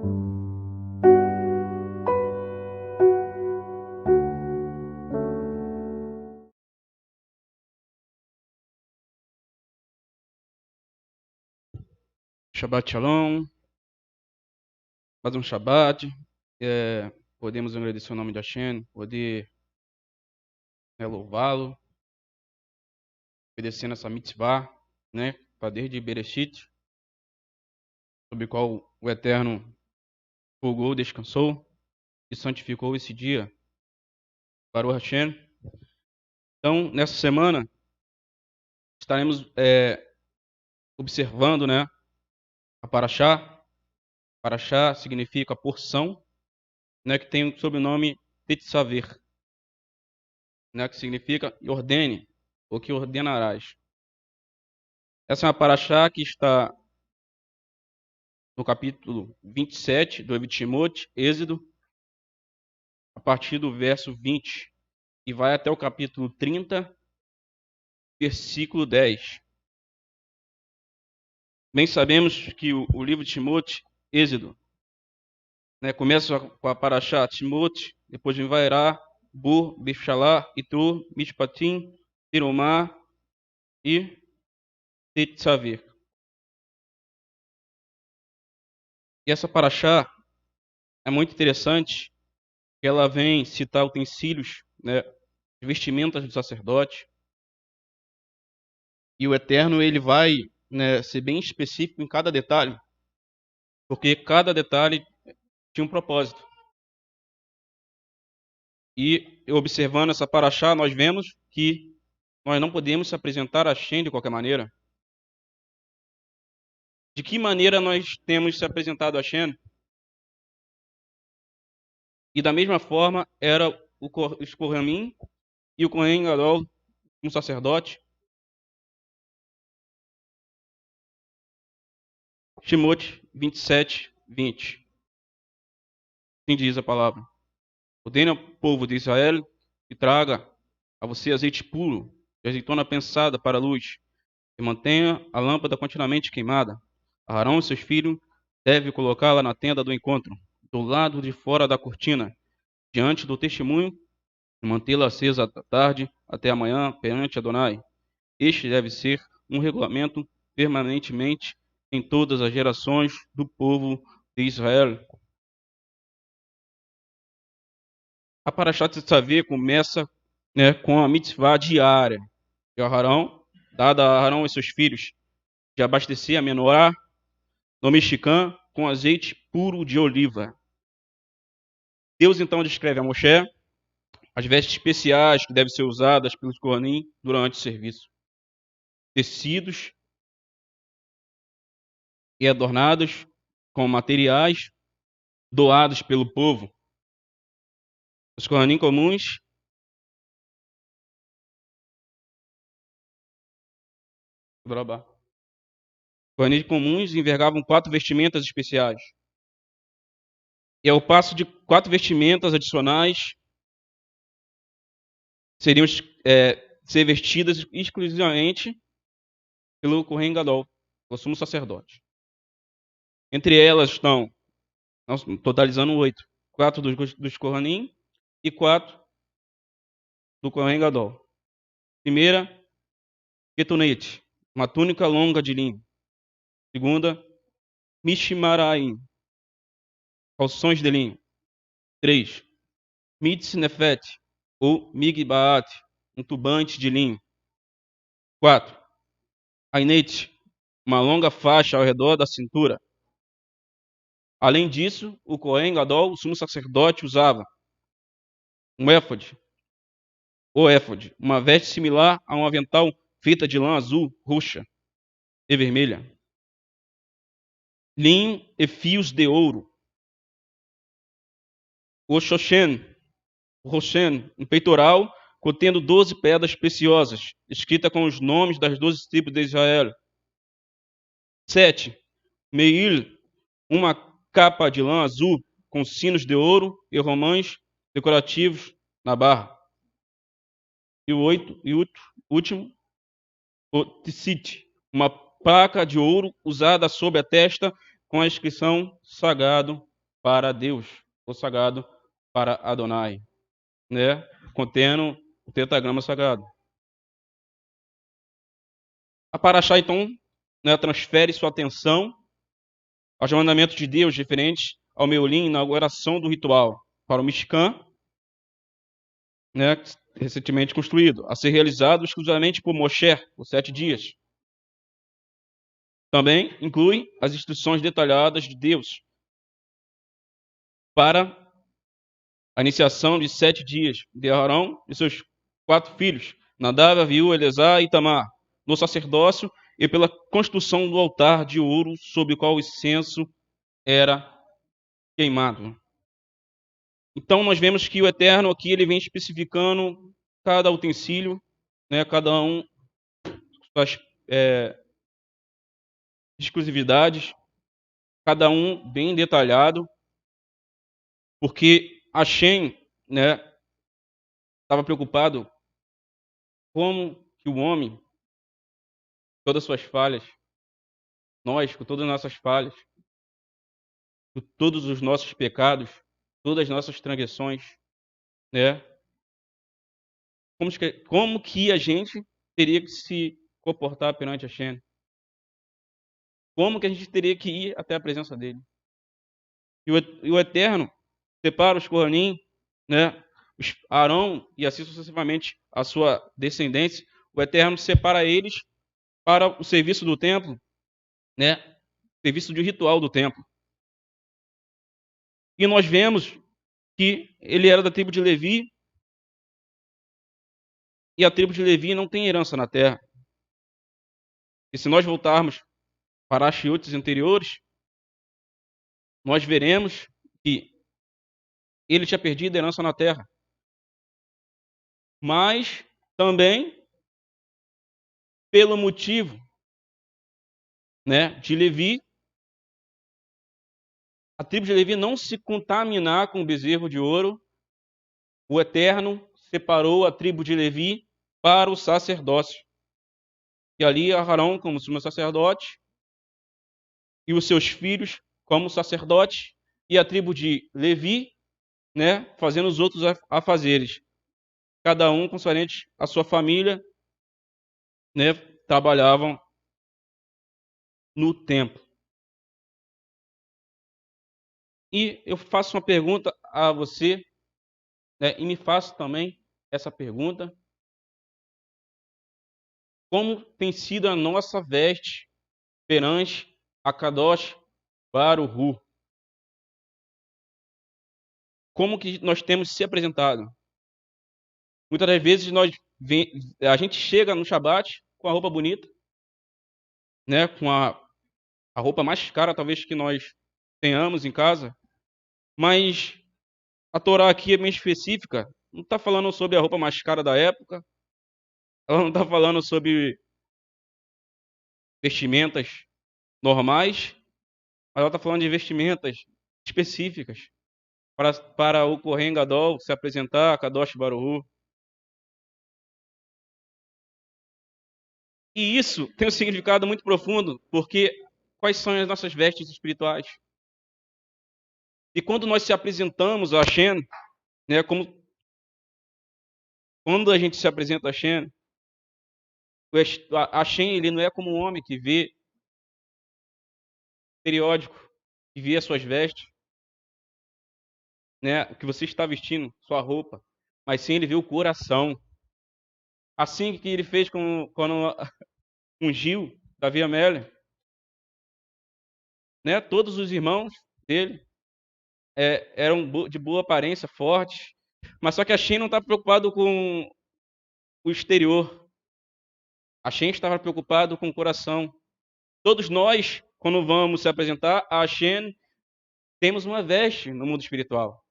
Shabbat Shalom, mais um Shabbat. Podemos agradecer o nome de Hashem, poder louvá-lo, obedecendo essa mitzvah, para desde Bereshit, sobre o qual o Eterno folgou, descansou e santificou esse dia para o Hashem. Então, nessa semana, estaremos observando a Parashá. Parashá significa porção, que tem o sobrenome Tetzaver, que significa ordene, ou que ordenarás. Essa é uma Parashá que está no capítulo 27 do Evitimote, Êxodo, a partir do verso 20, e vai até o capítulo 30, versículo 10. Bem sabemos que o livro de Timóteo, Êxodo, começa com a Parashá Timóteo, depois vem Vairá, Bur, Beshalá, Itur, Mishpatim, Tiromá e Tetzaver. E essa Parashá é muito interessante, que ela vem citar utensílios, vestimentas do sacerdote, e o Eterno ele vai ser bem específico em cada detalhe, porque cada detalhe tinha um propósito. E observando essa Parashá, nós vemos que nós não podemos se apresentar a Hashem de qualquer maneira. De que maneira nós temos se apresentado a Hashem? E da mesma forma era os Kohanim e o Kohen Gadol, um sacerdote. Timóteo 27, 20. Assim diz a palavra. Ordene ao povo de Israel que traga a você azeite puro e azeitona prensada para a luz, e mantenha a lâmpada continuamente queimada. Arão e seus filhos devem colocá-la na tenda do encontro, do lado de fora da cortina, diante do testemunho, e mantê-la acesa da tarde até amanhã perante Adonai. Este deve ser um regulamento permanentemente em todas as gerações do povo de Israel. A Parashat Tetzaver começa com a mitzvah diária de Arão, dada a Arão e seus filhos, de abastecer a menorá no Mexicã com azeite puro de oliva. Deus então descreve a Moshe as vestes especiais que devem ser usadas pelos Kohanim durante o serviço. Tecidos e adornados com materiais doados pelo povo. Os Kohanim comuns envergavam 4 vestimentas especiais. E ao passo de 4 vestimentas adicionais seriam ser vestidas exclusivamente pelo Kohen Gadol, o sumo sacerdote. Entre elas estão, totalizando 8, 4 dos Kohanim e 4 do Kohen Gadol. Primeira, ketunete, uma túnica longa de linho. Segunda, mishmaraim, calções de linho. 3, mitznefet, ou migbaat, um turbante de linho. 4, ainet, uma longa faixa ao redor da cintura. Além disso, o Kohen Gadol, o sumo sacerdote, usava um éfode, uma veste similar a um avental feita de lã azul, roxa e vermelha, linho e fios de ouro. O Roshen, um peitoral contendo 12 pedras preciosas, escrita com os nomes das 12 tribos de Israel. 7, Meil, uma capa de lã azul com sinos de ouro e romãs decorativos na barra. E o último, o Tzitzit, uma placa de ouro usada sobre a testa com a inscrição Sagrado para Deus, ou sagrado para Adonai, né? Contendo o tetragrama sagrado. A Paraxá, então, né, transfere sua atenção aos mandamentos de Deus referentes ao Meulim, inauguração do ritual, para o Mishkan, né, recentemente construído, a ser realizado exclusivamente por Moshe, por 7 dias. Também inclui as instruções detalhadas de Deus para a iniciação de 7 dias de Arão e seus 4 filhos, Nadab, Aviú, Elezar e Itamar, no sacerdócio e pela construção do altar de ouro sobre o qual o incenso era queimado. Então nós vemos que o Eterno aqui ele vem especificando cada utensílio, né, cada um suas exclusividades, cada um bem detalhado, porque Hashem, né, estava preocupado como que o homem, todas as suas falhas, nós com todas as nossas falhas, com todos os nossos pecados, todas as nossas transgressões, né, como que a gente teria que se comportar perante Hashem? Como que a gente teria que ir até a presença dele? E o Eterno separa os Kohanim, né, Arão e assim sucessivamente a sua descendência. O Eterno separa eles para o serviço do templo, né, serviço de ritual do templo. E nós vemos que ele era da tribo de Levi, e a tribo de Levi não tem herança na terra. E se nós voltarmos para as chiutes anteriores, nós veremos que ele tinha perdido a herança na terra. Mas também pelo motivo, né, de Levi, a tribo de Levi não se contaminar com o bezerro de ouro, o Eterno separou a tribo de Levi para o sacerdócio. E ali Arão como sumo sacerdote, e os seus filhos como sacerdote, e a tribo de Levi, né, fazendo os outros afazeres. Cada um consoante a sua família, né, trabalhavam no templo. E eu faço uma pergunta a você, né, e me faço também essa pergunta. Como tem sido a nossa veste perante a Kadosh Baruch? Como que nós temos se apresentado? Muitas das vezes a gente chega no Shabat com a roupa bonita, né, com a roupa mais cara talvez que nós tenhamos em casa, mas a Torá aqui é bem específica, não está falando sobre a roupa mais cara da época, ela não está falando sobre vestimentas normais, mas ela está falando de vestimentas específicas para o Kohen Gadol se apresentar a Kadosh Baruch. E isso tem um significado muito profundo, porque quais são as nossas vestes espirituais? E quando nós se apresentamos a Hashem, né, quando a gente se apresenta a Hashem, Hashem ele não é como um homem que vê periódico, que vê as suas vestes, né, o que você está vestindo, sua roupa, mas sim ele vê o coração. Assim que ele fez quando ungiu Davi Amélia, né, todos os irmãos dele eram de boa aparência, fortes, mas só que Hashem não está preocupado com o exterior. Hashem estava preocupado com o coração. Todos nós, quando vamos se apresentar a Hashem, temos uma veste no mundo espiritual.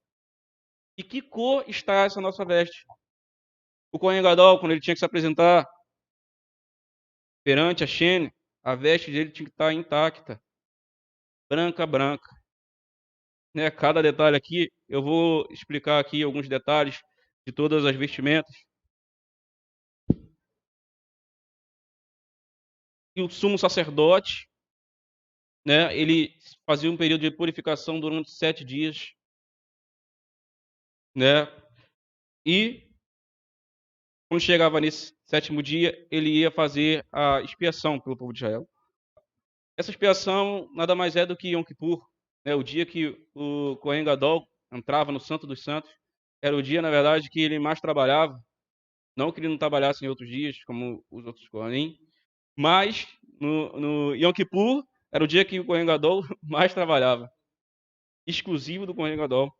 E que cor está essa nossa veste? O Kohen Gadol, quando ele tinha que se apresentar perante Hashem, a veste dele tinha que estar intacta, branca, branca. Né? Cada detalhe aqui, eu vou explicar aqui alguns detalhes de todas as vestimentas. E o sumo sacerdote, né, ele fazia um período de purificação durante 7 dias, né, e quando chegava nesse 7º dia, ele ia fazer a expiação pelo povo de Israel. Essa expiação nada mais é do que Yom Kippur, né, o dia que o Kohen Gadol entrava no Santo dos Santos. Era o dia, na verdade, que ele mais trabalhava. Não que ele não trabalhasse em outros dias, como os outros Kohanim, mas no Yom Kippur era o dia que o Kohen Gadol mais trabalhava, exclusivo do Kohen Gadol.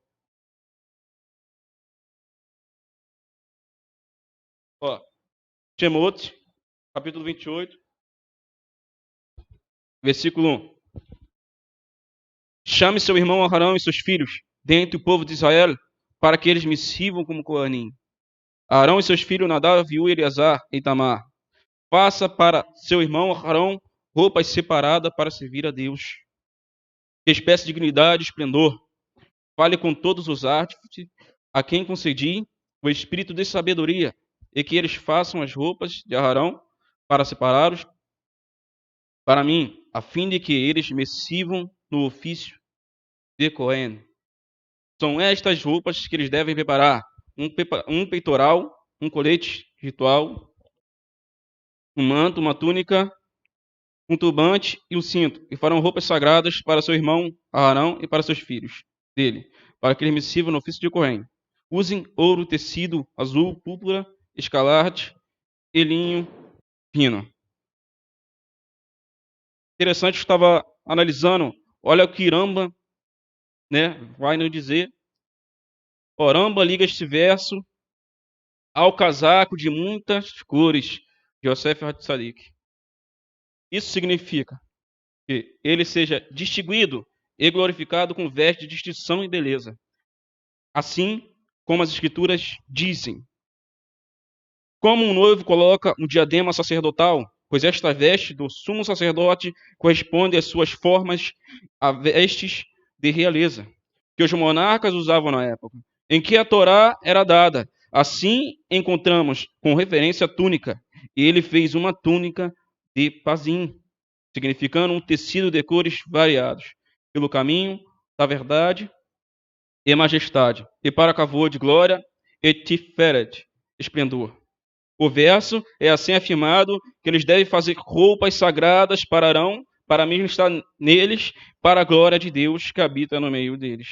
Ó, Shemot, capítulo 28, versículo 1. Chame seu irmão Arão e seus filhos dentre o povo de Israel, para que eles me sirvam como Kohanim. Arão e seus filhos Nadav, Abiú, Eleazar e Itamar. Faça para seu irmão Arão roupas separadas para servir a Deus. Que espécie de dignidade e esplendor. Fale com todos os artífices a quem concedi o espírito de sabedoria, e que eles façam as roupas de Arão para separá-los para mim, a fim de que eles me sirvam no ofício de Cohen. São estas roupas que eles devem preparar: um peitoral, um colete ritual, um manto, uma túnica, um turbante e um cinto, e farão roupas sagradas para seu irmão Arão e para seus filhos dele, para que eles me sirvam no ofício de Cohen. Usem ouro, tecido azul, púrpura, escarlate e linho fino. Interessante, eu estava analisando, olha o que Rambam, né, vai nos dizer. O Rambam liga este verso ao casaco de muitas cores de Yosef Hatzadik. Isso significa que ele seja distinguido e glorificado com vestes de distinção e beleza. Assim como as escrituras dizem. Como um noivo coloca um diadema sacerdotal, pois esta veste do sumo sacerdote corresponde às suas formas a vestes de realeza, que os monarcas usavam na época, em que a Torá era dada. Assim encontramos com referência à túnica. E ele fez uma túnica de pazim, significando um tecido de cores variados, pelo caminho da verdade e majestade, e para cavô de glória e tiferet, esplendor. O verso é assim afirmado que eles devem fazer roupas sagradas para Arão, para mesmo estar neles, para a glória de Deus que habita no meio deles.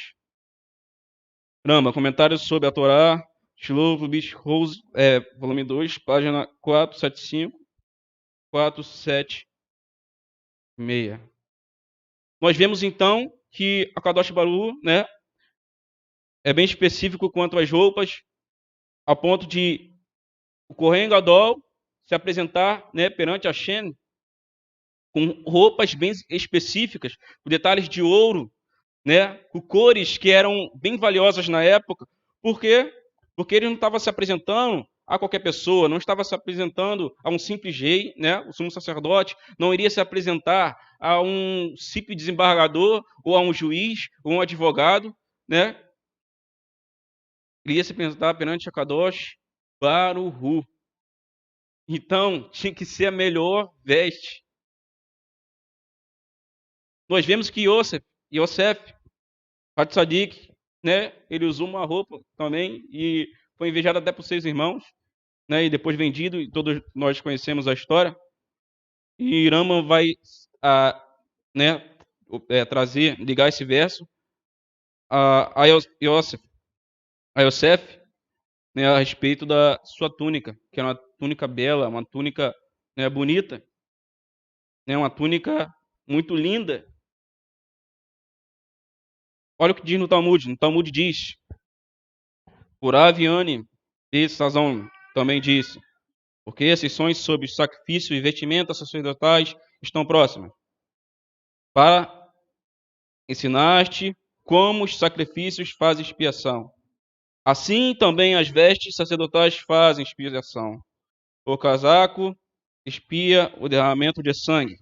Rambam, comentários sobre a Torá, Shlomo Bish Rose, volume 2, página 475, 476. Nós vemos então que a Kadosh Baruch, né, é bem específico quanto às roupas, a ponto de o Kohen Gadol se apresentar, né, perante Hashem com roupas bem específicas, com detalhes de ouro, né, com cores que eram bem valiosas na época. Por quê? Porque ele não estava se apresentando a qualquer pessoa, não estava se apresentando a um simples rei, né, o sumo sacerdote, não iria se apresentar a um simples desembargador, ou a um juiz, ou um advogado, né? Ele ia se apresentar perante a Kadosh Baruch. Então, tinha que ser a melhor veste. Nós vemos que Yosef Hatzadik, né, ele usou uma roupa também e foi invejado até por seus irmãos, né, e depois vendido, e todos nós conhecemos a história. E Rambam vai né, ligar esse verso a Yosef, né, a respeito da sua túnica, que é uma túnica bela, uma túnica, né, bonita, né, uma túnica muito linda. Olha o que diz no Talmud. No Talmud diz, por Aviane e Sazon também disse, porque as sessões sobre sacrifício e vestimentas sacerdotais estão próximas, para ensinar-te como os sacrifícios fazem expiação. Assim também as vestes sacerdotais fazem expiação. O casaco expia o derramamento de sangue.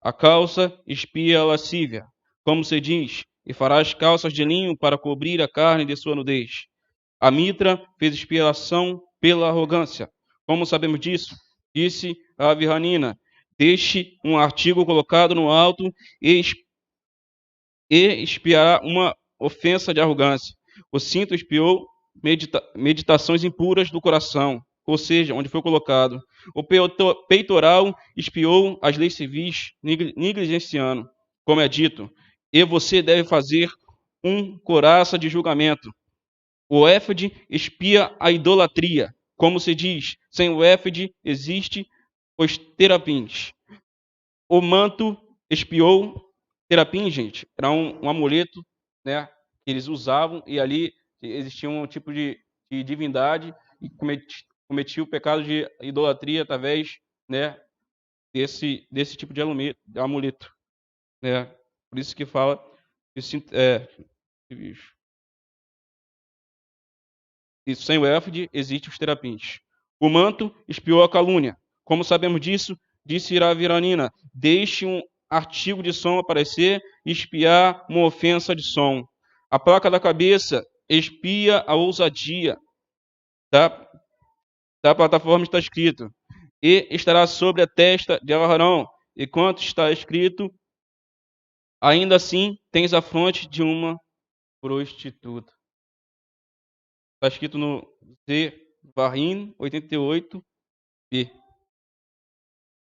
A calça expia a lascívia, como se diz, e farás calças de linho para cobrir a carne de sua nudez. A mitra fez expiação pela arrogância. Como sabemos disso? Disse a Virranina, deixe um artigo colocado no alto e e expiará uma ofensa de arrogância. O cinto expiou meditações impuras do coração, ou seja, onde foi colocado. O peitoral expiou as leis civis, negligenciando, como é dito, e você deve fazer um coraça de julgamento. O éfode expia a idolatria, como se diz, sem o éfode existe os terapins. O manto expiou. Terapim, gente, era um amuleto, né, que eles usavam, e ali existia um tipo de divindade e cometia o pecado de idolatria através, né, desse tipo de amuleto, né? Por isso que fala isso, sem o éfode existe os terapins. O manto expiou a calúnia. Como sabemos disso, disse Iraviranina, deixe um artigo de som aparecer e espiar uma ofensa de som. A placa da cabeça expia a ousadia. Da plataforma está escrito, e estará sobre a testa de Aarão, e quanto está escrito, ainda assim tens a fronte de uma prostituta. Está escrito no Zevarim 88b.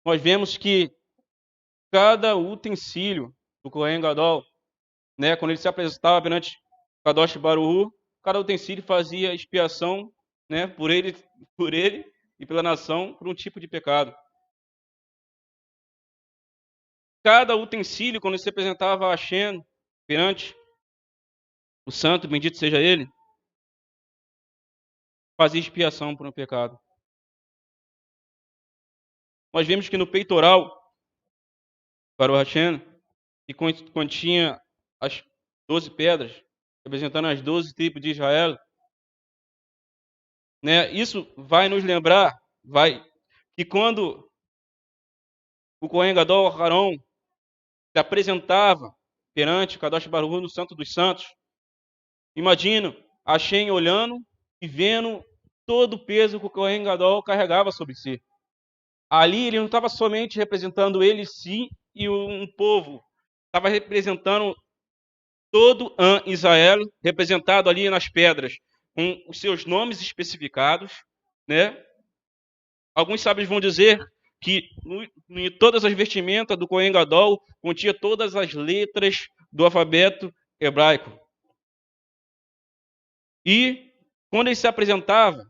Nós vemos que cada utensílio do Kohen Gadol, né, quando ele se apresentava perante Kadosh Baruch, cada utensílio fazia expiação, né, por ele e pela nação por um tipo de pecado. Cada utensílio, quando ele se apresentava a Hashem perante o santo, bendito seja ele, fazia expiação por um pecado. Nós vemos que no peitoral para o Hashem, que continha as 12 pedras, representando as 12 tribos de Israel, né? Isso vai nos lembrar, que quando o Kohen Gadol, Aharon, se apresentava perante o Kadosh Baruch no Santo dos Santos, imagina Hashem olhando e vendo todo o peso que o Kohen Gadol carregava sobre si. Ali ele não estava somente representando ele, si, e um povo, estava representando todo Israel, representado ali nas pedras, com os seus nomes especificados, né? Alguns sábios vão dizer que em todas as vestimentas do Kohen Gadol continha todas as letras do alfabeto hebraico. E quando ele se apresentava,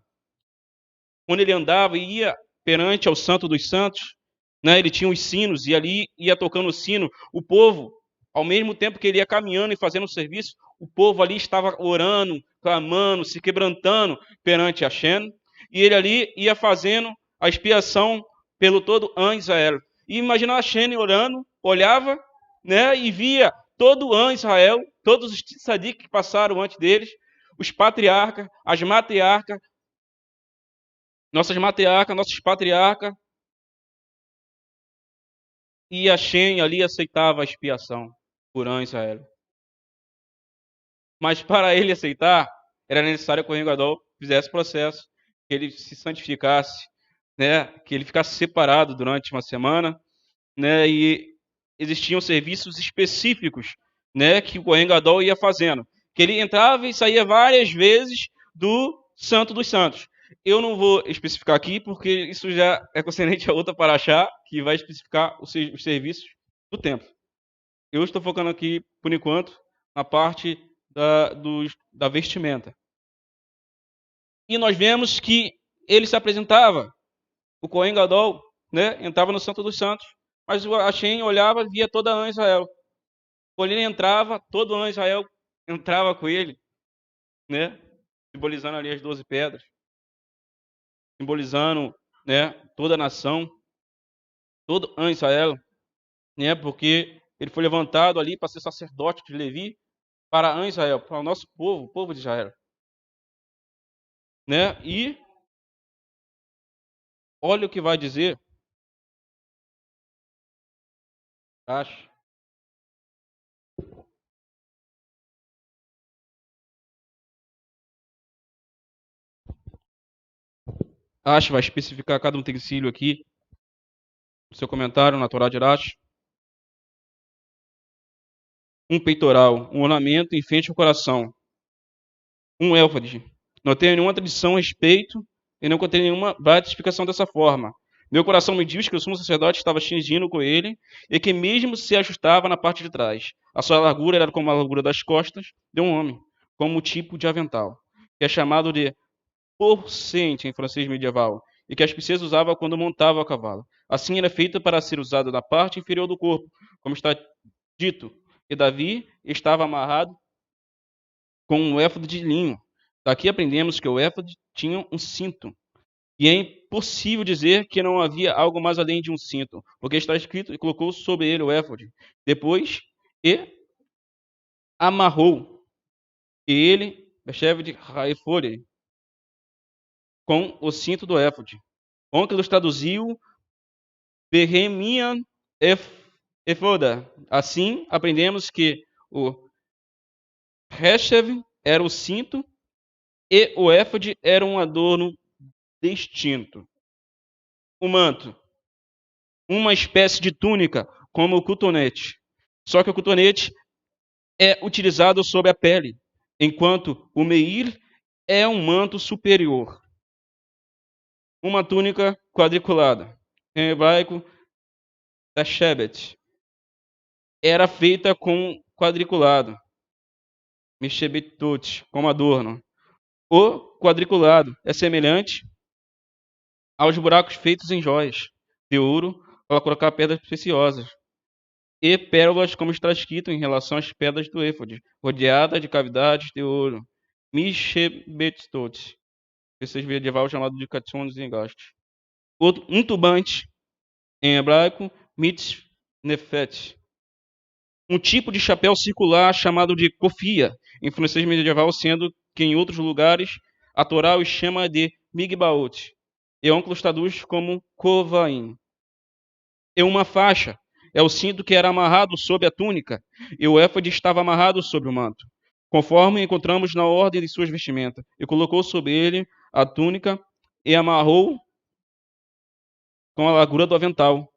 quando ele andava e ia perante ao Santo dos Santos, né, ele tinha os sinos e ali ia tocando o sino. O povo, ao mesmo tempo que ele ia caminhando e fazendo o serviço, o povo ali estava orando, clamando, se quebrantando perante Hashem, e ele ali ia fazendo a expiação pelo todo Israel. E imagina Hashem orando, olhava, né, e via todo Israel, todos os tzadikim que passaram antes deles, os patriarcas, as matriarcas, nossas matriarcas, nossos patriarcas, e Hashem ali aceitava a expiação por Israel. Mas para ele aceitar, era necessário que o Kohen Gadol fizesse o processo, que ele se santificasse, né, que ele ficasse separado durante uma semana, né, e existiam serviços específicos, né, que o Kohen Gadol ia fazendo, que ele entrava e saía várias vezes do Santo dos Santos. Eu não vou especificar aqui, porque isso já é concernente a outra paraxá, que vai especificar os serviços do templo. Eu estou focando aqui, por enquanto, na parte da vestimenta. E nós vemos que ele se apresentava, o Kohen Gadol, né, entrava no Santo dos Santos, mas o Hashem olhava e via toda Israel. Quando ele entrava, todo Israel entrava com ele, né, simbolizando ali as 12 pedras, simbolizando, né, toda a nação, todo Israel, né, porque ele foi levantado ali para ser sacerdote de Levi, para Israel, para o nosso povo, o povo de Israel, né? E olha o que vai dizer. Acho vai especificar cada utensílio aqui no seu comentário na Torá de Urash. um peitoral, um ornamento em frente ao coração, um éfode. Não tenho nenhuma tradição a respeito e não contém nenhuma válida explicação dessa forma. Meu coração me diz que o sumo sacerdote estava cingindo com ele e que mesmo se ajustava na parte de trás. A sua largura era como a largura das costas de um homem, como o tipo de avental, que é chamado de porcente em francês medieval, e que as princesas usavam quando montavam a cavalo. Assim era feita para ser usada na parte inferior do corpo, como está dito, e Davi estava amarrado com um éfode de linho. Daqui aprendemos que o éfode tinha um cinto. E é impossível dizer que não havia algo mais além de um cinto, porque está escrito e colocou sobre ele o éfode. Depois, e amarrou ele, chefe de Raifore, com o cinto do éfode. Onkelos traduziu Behemian Efoda. Assim, aprendemos que o Reshev era o cinto e o éfode era um adorno distinto. O manto, uma espécie de túnica, como o cotonete. Só que o cotonete é utilizado sobre a pele, enquanto o meir é um manto superior. Uma túnica quadriculada. Em hebraico, Tashebet. Era feita com quadriculado. Mishebetot, como adorno. O quadriculado é semelhante aos buracos feitos em joias de ouro para colocar pedras preciosas e pérolas, como está escrito em relação às pedras do éfode, rodeada de cavidades de ouro. Mishebetot. Esse medieval chamado de Katsunos em gaste. Um turbante, em hebraico, mitznefet. Um tipo de chapéu circular chamado de kofia, em francês medieval, sendo que em outros lugares a Torá os chama de migbaot, e Onkelos traduz como kovaim. E uma faixa é o cinto que era amarrado sob a túnica, e o éfode estava amarrado sobre o manto, conforme encontramos na ordem de suas vestimentas, e colocou sobre ele a túnica e amarrou com a largura do avental.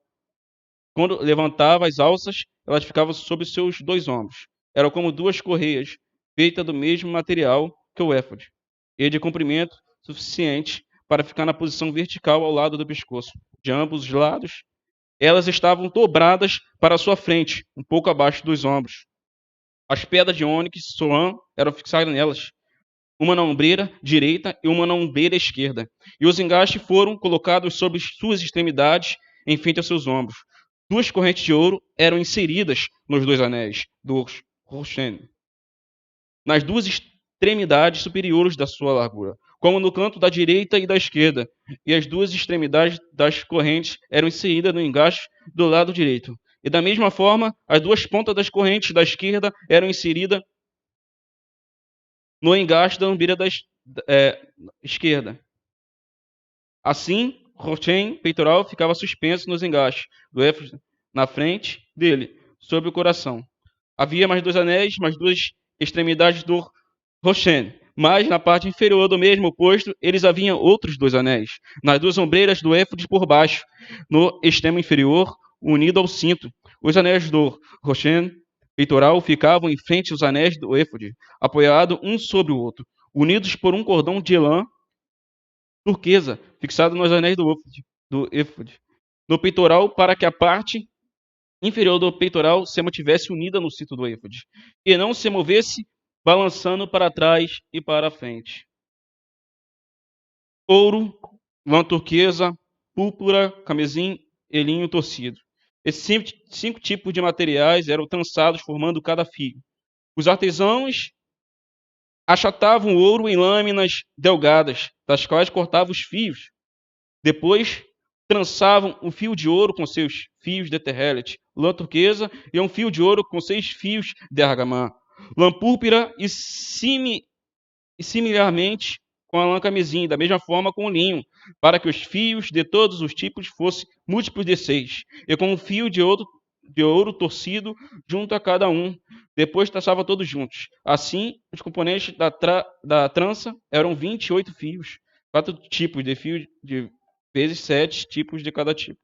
Quando levantava as alças, elas ficavam sobre seus dois ombros. Eram como duas correias, feitas do mesmo material que o éfode, e de comprimento suficiente para ficar na posição vertical ao lado do pescoço. De ambos os lados, elas estavam dobradas para a sua frente, um pouco abaixo dos ombros. As pedras de ônix e soã eram fixadas nelas, uma na ombreira direita e uma na ombreira esquerda. E os engastes foram colocados sobre suas extremidades, em frente aos seus ombros. Duas correntes de ouro eram inseridas nos dois anéis do Roshen, nas duas extremidades superiores da sua largura, como no canto da direita e da esquerda, e as duas extremidades das correntes eram inseridas no engaste do lado direito. E da mesma forma, as duas pontas das correntes da esquerda eram inseridas no engaste da ombreira da esquerda. Assim, Roshen, peitoral, ficava suspenso nos engastes do éfode na frente dele, sobre o coração. Havia mais dois anéis, mais duas extremidades do Roshen, mas na parte inferior do mesmo posto, eles haviam outros dois anéis, nas duas ombreiras do éfode por baixo, no extremo inferior, unido ao cinto. Os anéis do Roshen, peitoral, ficavam em frente aos anéis do éfode, apoiados um sobre o outro, unidos por um cordão de lã turquesa, fixado nos anéis do éfode, no peitoral, para que a parte inferior do peitoral se mantivesse unida no cinto do éfode, e não se movesse balançando para trás e para a frente. Ouro, lã turquesa, púrpura, camesim e linho torcido. Esses cinco tipos de materiais eram trançados formando cada fio. Os artesãos achatavam o ouro em lâminas delgadas, das quais cortavam os fios. Depois, trançavam um fio de ouro com seus fios de terrelete, lã turquesa, e um fio de ouro com 6 fios de argamã, lã púrpura e similarmente com a lã camesim, da mesma forma com o linho, para que os fios de todos os tipos fossem múltiplos de 6, e com um fio de ouro torcido junto a cada um. Depois traçava todos juntos. Assim, os componentes da trança eram 28 fios, 4 tipos de fio de vezes 7 tipos de cada tipo.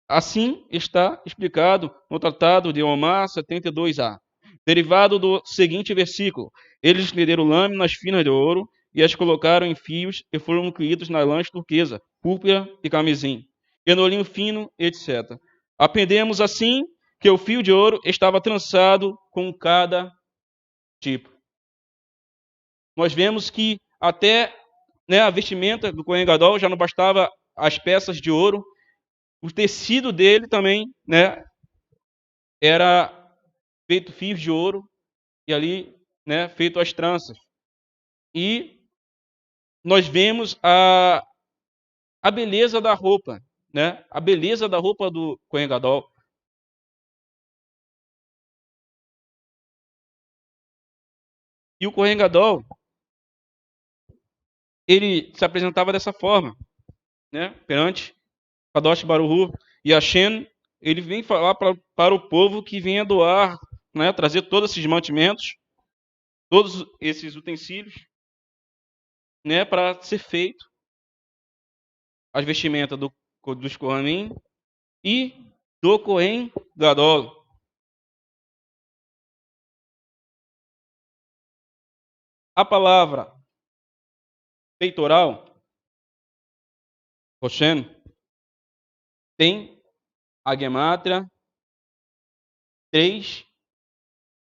Assim está explicado no Tratado de Omar 72a. derivado do seguinte versículo: eles escolheram lâminas finas de ouro e as colocaram em fios e foram incluídos na lã turquesa, púrpura e camisim, e no linho fino, etc. Aprendemos assim que o fio de ouro estava trançado com cada tipo. Nós vemos que até, né, a vestimenta do Cohen Gadol já não bastava as peças de ouro, o tecido dele também, né, era feito fios de ouro e ali, né, feito as tranças. E nós vemos a beleza da roupa, né? A beleza da roupa do Cohen Gadol. E o Cohen Gadol, ele se apresentava dessa forma, né? Perante Kadosh Baruch Hu e Hashem, ele vem falar para o povo que venha doar, né? Trazer todos esses mantimentos, todos esses utensílios, né? Para ser feito as vestimentas dos Kohanim e do Cohen Gadol. A palavra peitoral, Roshen, tem a gemátria 3,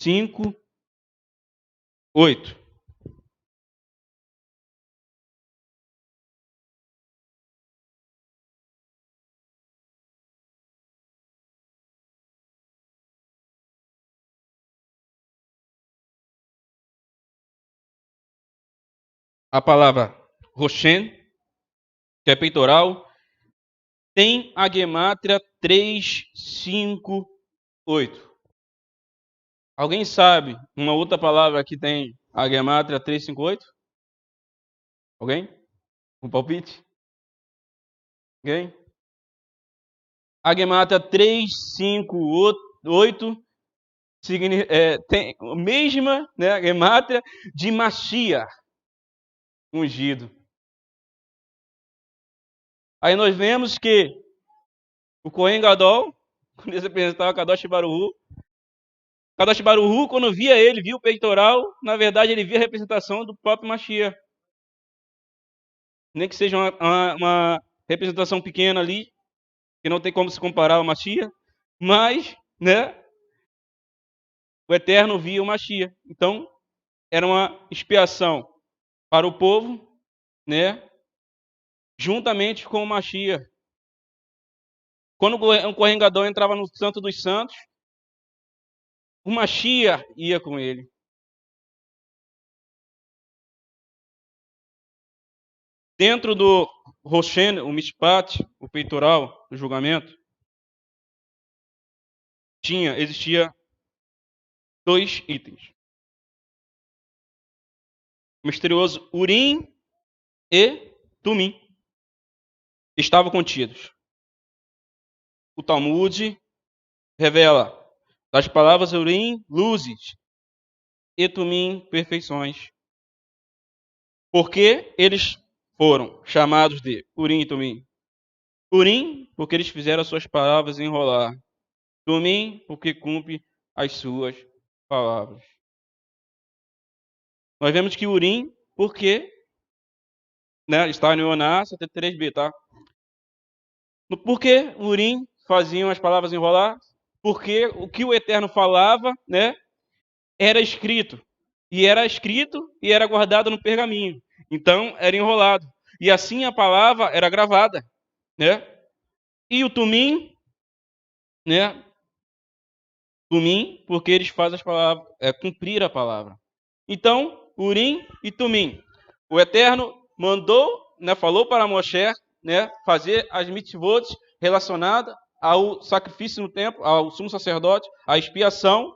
5, 8. A palavra Roshen, que é peitoral, tem a gemátria 3, 5, 8. Alguém sabe uma outra palavra que tem a gemátria 3, 5, 8? Alguém? Um palpite? Alguém? A gemátria 3, 5, 8 tem a mesma, né, gemátria de Mashiach, ungido. Aí nós vemos que o Cohen Gadol, quando ele apresentava Kadosh Baruch Hu, quando via ele, via o peitoral, na verdade ele via a representação do próprio Mashiach. Nem que seja uma representação pequena ali, que não tem como se comparar ao Mashiach, mas, né, o Eterno via o Mashiach. Então, era uma expiação para o povo, né, juntamente com o Mashiach. Quando o Cohen Gadol entrava no Santo dos Santos, o Mashiach ia com ele. Dentro do Roshen, o Mishpat, o peitoral, o julgamento, existia 2 itens. O misterioso Urim e Tumim estavam contidos. O Talmud revela das palavras Urim, luzes, e Tumim, perfeições. Por que eles foram chamados de Urim e Tumim? Urim, porque eles fizeram as suas palavras enrolar. Tumim, porque cumpre as suas palavras. Nós vemos que Urim, porque, né, está no Yoná 73b, tá? Por que Urim faziam as palavras enrolar? Porque o que o Eterno falava, né, era escrito. E era guardado no pergaminho. Então, era enrolado. E assim a palavra era gravada, né? E o Tumim, né? Tumim, porque eles fazem as palavras, cumprir a palavra. Então, Urim e Tumim. O Eterno mandou, né, falou para Moshe, né, fazer as mitzvot relacionadas ao sacrifício no templo, ao sumo sacerdote, à expiação,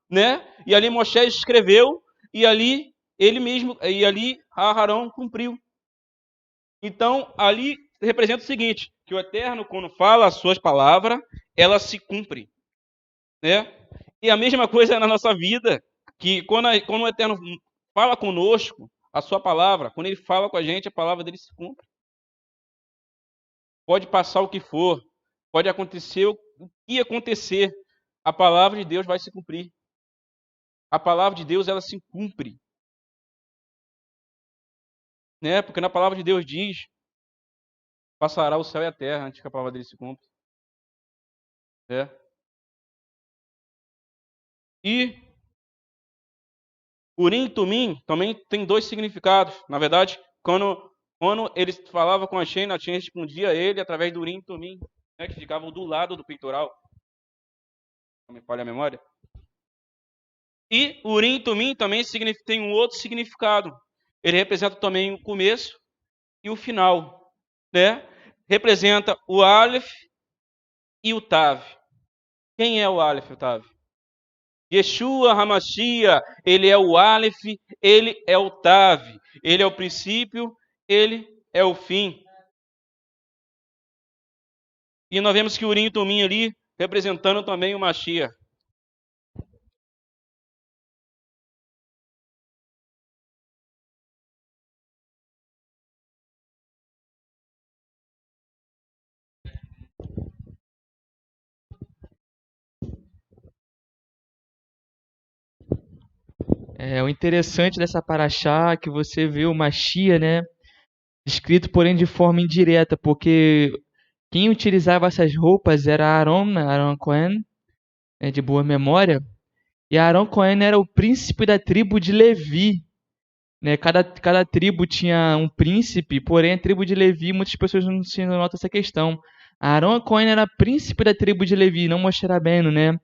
né? E ali Moshe escreveu e ali Aarão cumpriu. Então, ali representa o seguinte, que o Eterno, quando fala as suas palavras, ela se cumpre, né? E a mesma coisa na nossa vida, que quando o Eterno fala conosco, a sua palavra, quando ele fala com a gente, a palavra dele se cumpre. Pode passar o que for, pode acontecer o que acontecer, a palavra de Deus vai se cumprir. a palavra de Deus ela se cumpre, né? Porque na palavra de Deus diz: passará o céu e a terra antes que a palavra dele se cumpra, né? E Urim e Tumim também tem dois significados. Na verdade, quando ele falava com a Shem respondia a ele através do Urim e Tumim, né, que ficavam do lado do peitoral. Não me falha a memória. E Urim e Tumim também tem um outro significado. Ele representa também o começo e o final, né? Representa o Aleph e o Tav. Quem é o Aleph e o Tav? Yeshua HaMashiach, ele é o Aleph, ele é o Tav, ele é o princípio, ele é o fim. E nós vemos que Urim e Tumim ali, representando também o Mashiach. O interessante dessa paraxá é que você vê o Mashiach, né, escrito porém de forma indireta, porque quem utilizava essas roupas era Aaron, né, Aaron Cohen, né, de boa memória, e Aaron Cohen era o príncipe da tribo de Levi, né? Cada tribo tinha um príncipe, porém a tribo de Levi, muitas pessoas não se notam essa questão. Aaron Cohen era príncipe da tribo de Levi, não Moshe Rabbeinu, né?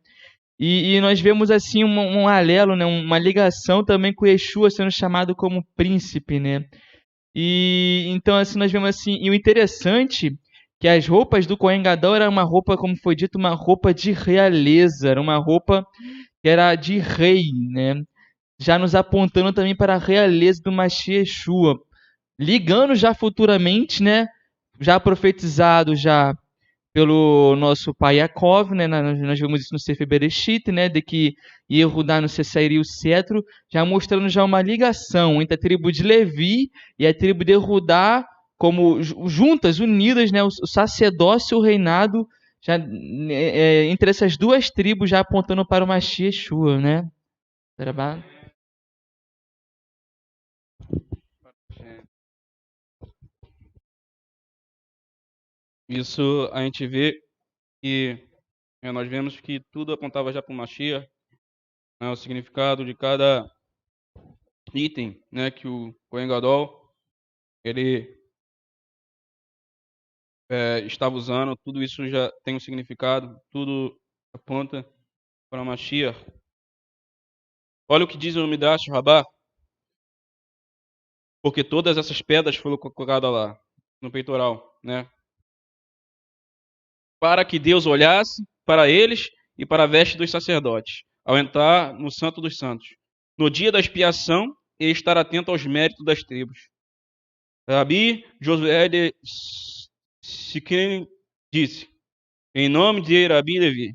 E nós vemos assim um alelo, né? Uma ligação também com Yeshua sendo chamado como príncipe, né? E então assim nós vemos assim, e o interessante que as roupas do Cohen Gadol era uma roupa, como foi dito, uma roupa de realeza, era uma roupa que era de rei, né? Já nos apontando também para a realeza do Mashiach Yeshua, ligando já futuramente, né? Já profetizado já pelo nosso pai Yaakov, né? Nós vemos isso no Sefer Bereshit, né? De que Yehudá não cessaria o cetro, já mostrando já uma ligação entre a tribo de Levi e a tribo de Yehudá, como juntas, unidas, né? O sacerdócio e o reinado, já, entre essas duas tribos, já apontando para o Mashiach Yeshua, né? Trabalho. Isso a gente vê que nós vemos que tudo apontava já para o Mashiach, né, o significado de cada item, né, que o Kohen Gadol ele estava usando, tudo isso já tem um significado, tudo aponta para o Mashiach. Olha o que diz o Midrash Rabbah, porque todas essas pedras foram colocadas lá no peitoral, né? Para que Deus olhasse para eles e para a veste dos sacerdotes, ao entrar no Santo dos Santos, no dia da expiação, e estar atento aos méritos das tribos. Rabi Josué de Siquém disse, em nome de Rabi Levi,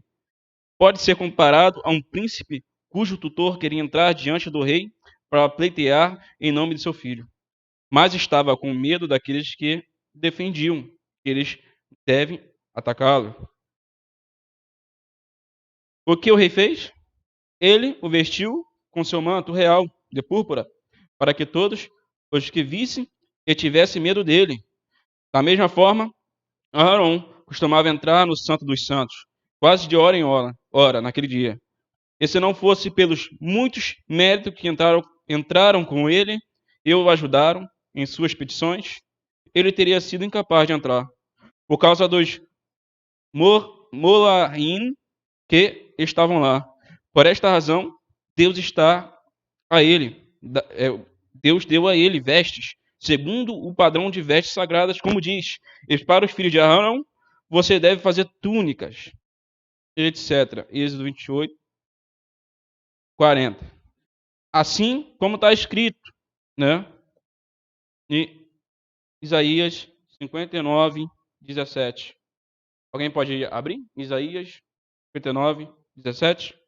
pode ser comparado a um príncipe cujo tutor queria entrar diante do rei para pleitear em nome de seu filho, mas estava com medo daqueles que defendiam que eles devem atacá-lo. O que o rei fez? Ele o vestiu com seu manto real de púrpura, para que todos os que vissem e tivessem medo dele. Da mesma forma, Aaron costumava entrar no Santo dos Santos, quase de hora em hora naquele dia. E se não fosse pelos muitos méritos que entraram com ele e o ajudaram em suas petições, ele teria sido incapaz de entrar, por causa dos Molaim que estavam lá. Por esta razão, Deus está a ele, Deus deu a ele vestes, segundo o padrão de vestes sagradas, como diz, e para os filhos de Arão, você deve fazer túnicas, etc. Êxodo 28, 40. Assim como está escrito, né? Em Isaías 59, 17. Alguém pode abrir? Isaías 59, 17.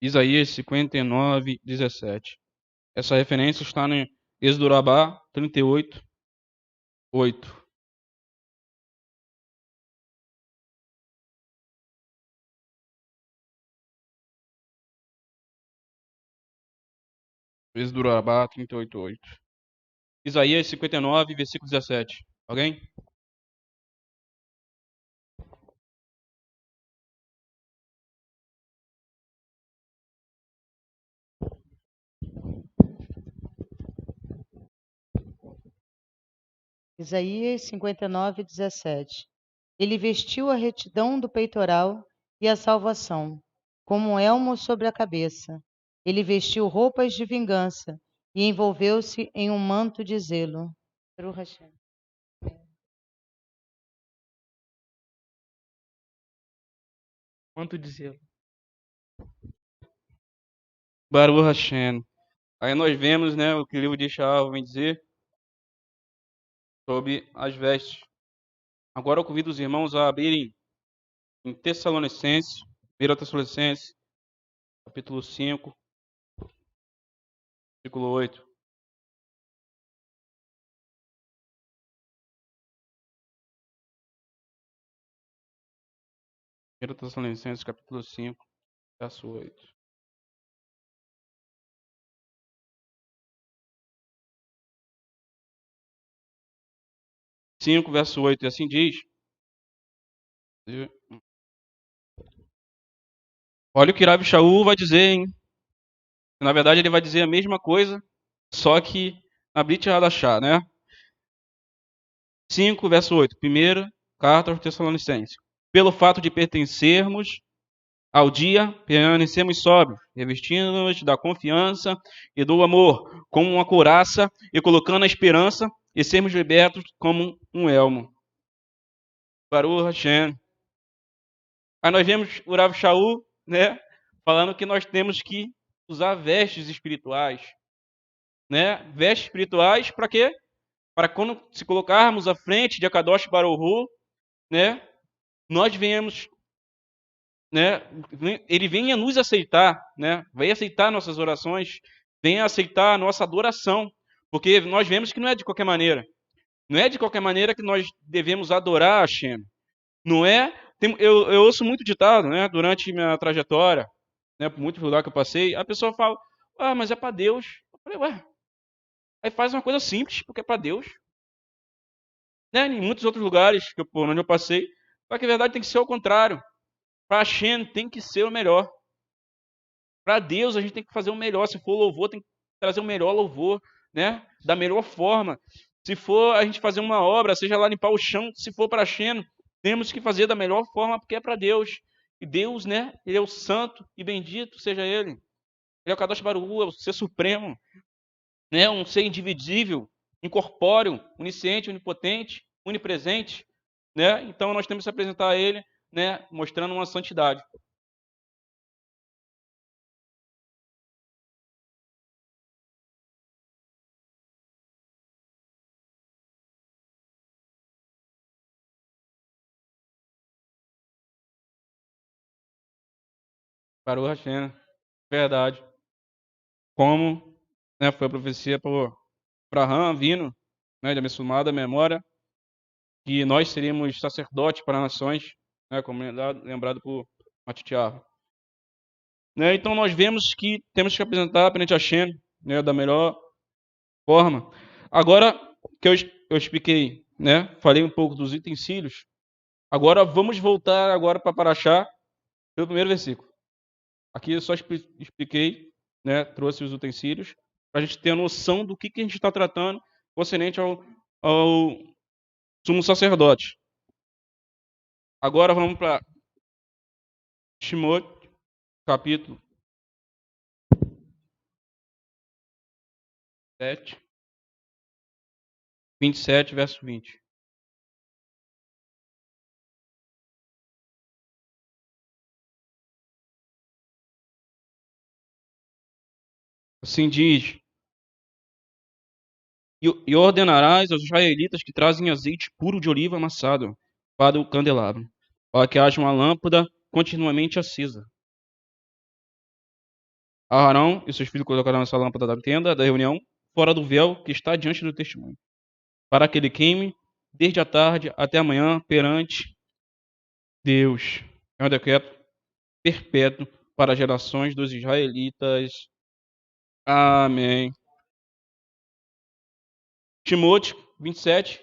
Isaías 59, 17. Essa referência está no Êxodo Rabá 38, 8. Êxodo Rabá 38, 8. Isaías 59, versículo 17. Alguém? Isaías 59, 17. Ele vestiu a retidão do peitoral e a salvação, como um elmo sobre a cabeça. Ele vestiu roupas de vingança e envolveu-se em um manto de zelo. Baruch Hashem. Quanto dizer? Baruch Hashem. Aí nós vemos, né, o que o livro de Shaul vem dizer sobre as vestes. Agora eu convido os irmãos a abrirem em Tessalonicenses, 1 Tessalonicenses, capítulo 5, versículo 8. Primeiro Tessalonicenses, capítulo 5, verso 8. Verso 8, e assim diz. Olha o que Rabi Shaul vai dizer, hein? Na verdade, ele vai dizer a mesma coisa, só que na Brit Hadashah, né? 5, verso 8. Primeira carta aos Tessalonicenses. Pelo fato de pertencermos ao dia, permanecemos sóbrios, revestindo-nos da confiança e do amor, como uma couraça, e colocando a esperança, e sermos libertos como um elmo. Baruch Hashem. Aí nós vemos o Rav Shaul, né, falando que nós temos que usar vestes espirituais. Né? Vestes espirituais para quê? Para quando se colocarmos à frente de Akadosh Baruch Hu, né, nós venhamos, né, ele venha nos aceitar, né, vai aceitar nossas orações, venha aceitar a nossa adoração, porque nós vemos que não é de qualquer maneira. Não é de qualquer maneira que nós devemos adorar a Hashem. Não é... eu ouço muito ditado, né, durante minha trajetória, né, por muitos lugares que eu passei, a pessoa fala, mas é para Deus. Eu falei, aí faz uma coisa simples, porque é para Deus. Né? Em muitos outros lugares por onde eu passei, só que a verdade tem que ser o contrário. Para Hashem tem que ser o melhor. Para Deus a gente tem que fazer o melhor. Se for louvor, tem que trazer o melhor louvor, né? Da melhor forma. Se for a gente fazer uma obra, seja lá limpar o chão, se for para Hashem, temos que fazer da melhor forma, porque é para Deus. E Deus, né? Ele é o santo e bendito seja Ele. Ele é o Kadosh Baruch Hu, é o ser supremo, né? Um ser indivisível, incorpóreo, onisciente, onipotente, onipresente, né? Então nós temos que apresentar a Ele, né? Mostrando uma santidade. Baruch Hashem, verdade. Como, né, foi a profecia para Abraham vindo, né, de abençoada memória, que nós seríamos sacerdotes para nações, né, como lembrado por Matitiarro. Né, então nós vemos que temos que apresentar perante a Hashem, né, da melhor forma. Agora que eu expliquei, né, falei um pouco dos utensílios, agora vamos voltar agora para Paraxá, pelo primeiro versículo. Aqui eu só expliquei, né, trouxe os utensílios, para a gente ter a noção do que a gente está tratando concernente ao sumo sacerdote. Agora vamos para Shemot, capítulo 7, 27, verso 20. Assim diz: e ordenarás aos israelitas que trazem azeite puro de oliva amassado para o candelabro, para que haja uma lâmpada continuamente acesa. Arão e seus filhos colocarão essa lâmpada da tenda da reunião fora do véu que está diante do testemunho, para que ele queime desde a tarde até amanhã perante Deus. É um decreto perpétuo para as gerações dos israelitas. Amém. Timóteo 27,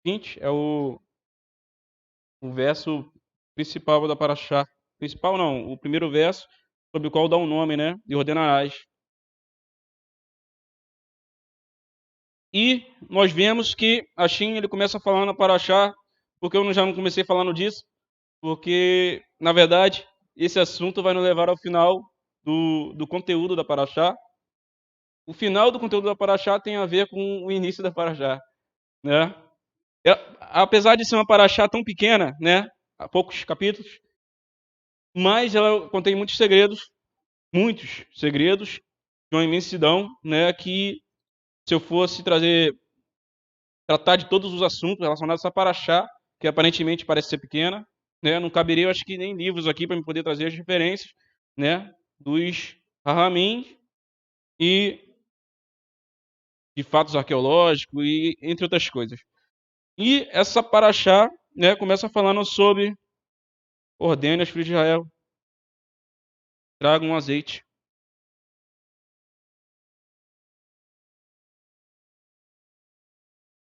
20 é o verso principal da paraxá. Principal não, o primeiro verso sobre o qual dá um nome, né? E ordenarás. E nós vemos que assim ele começa falando a paraxá, porque eu já não comecei falando disso, porque, na verdade, esse assunto vai nos levar ao final do conteúdo da paraxá. O final do conteúdo da paraxá tem a ver com o início da paraxá, né? Apesar de ser uma paraxá tão pequena, né? Há poucos capítulos, mas ela contém muitos segredos de uma imensidão, né? Que se eu fosse tratar de todos os assuntos relacionados a essa paraxá, que aparentemente parece ser pequena, né? Não caberia, eu acho que nem livros aqui para me poder trazer as referências, né? Dos Rahamim e de fatos arqueológicos e entre outras coisas. E essa paraxá, né? Começa falando sobre ordene aos filhos de Israel, tragam um azeite.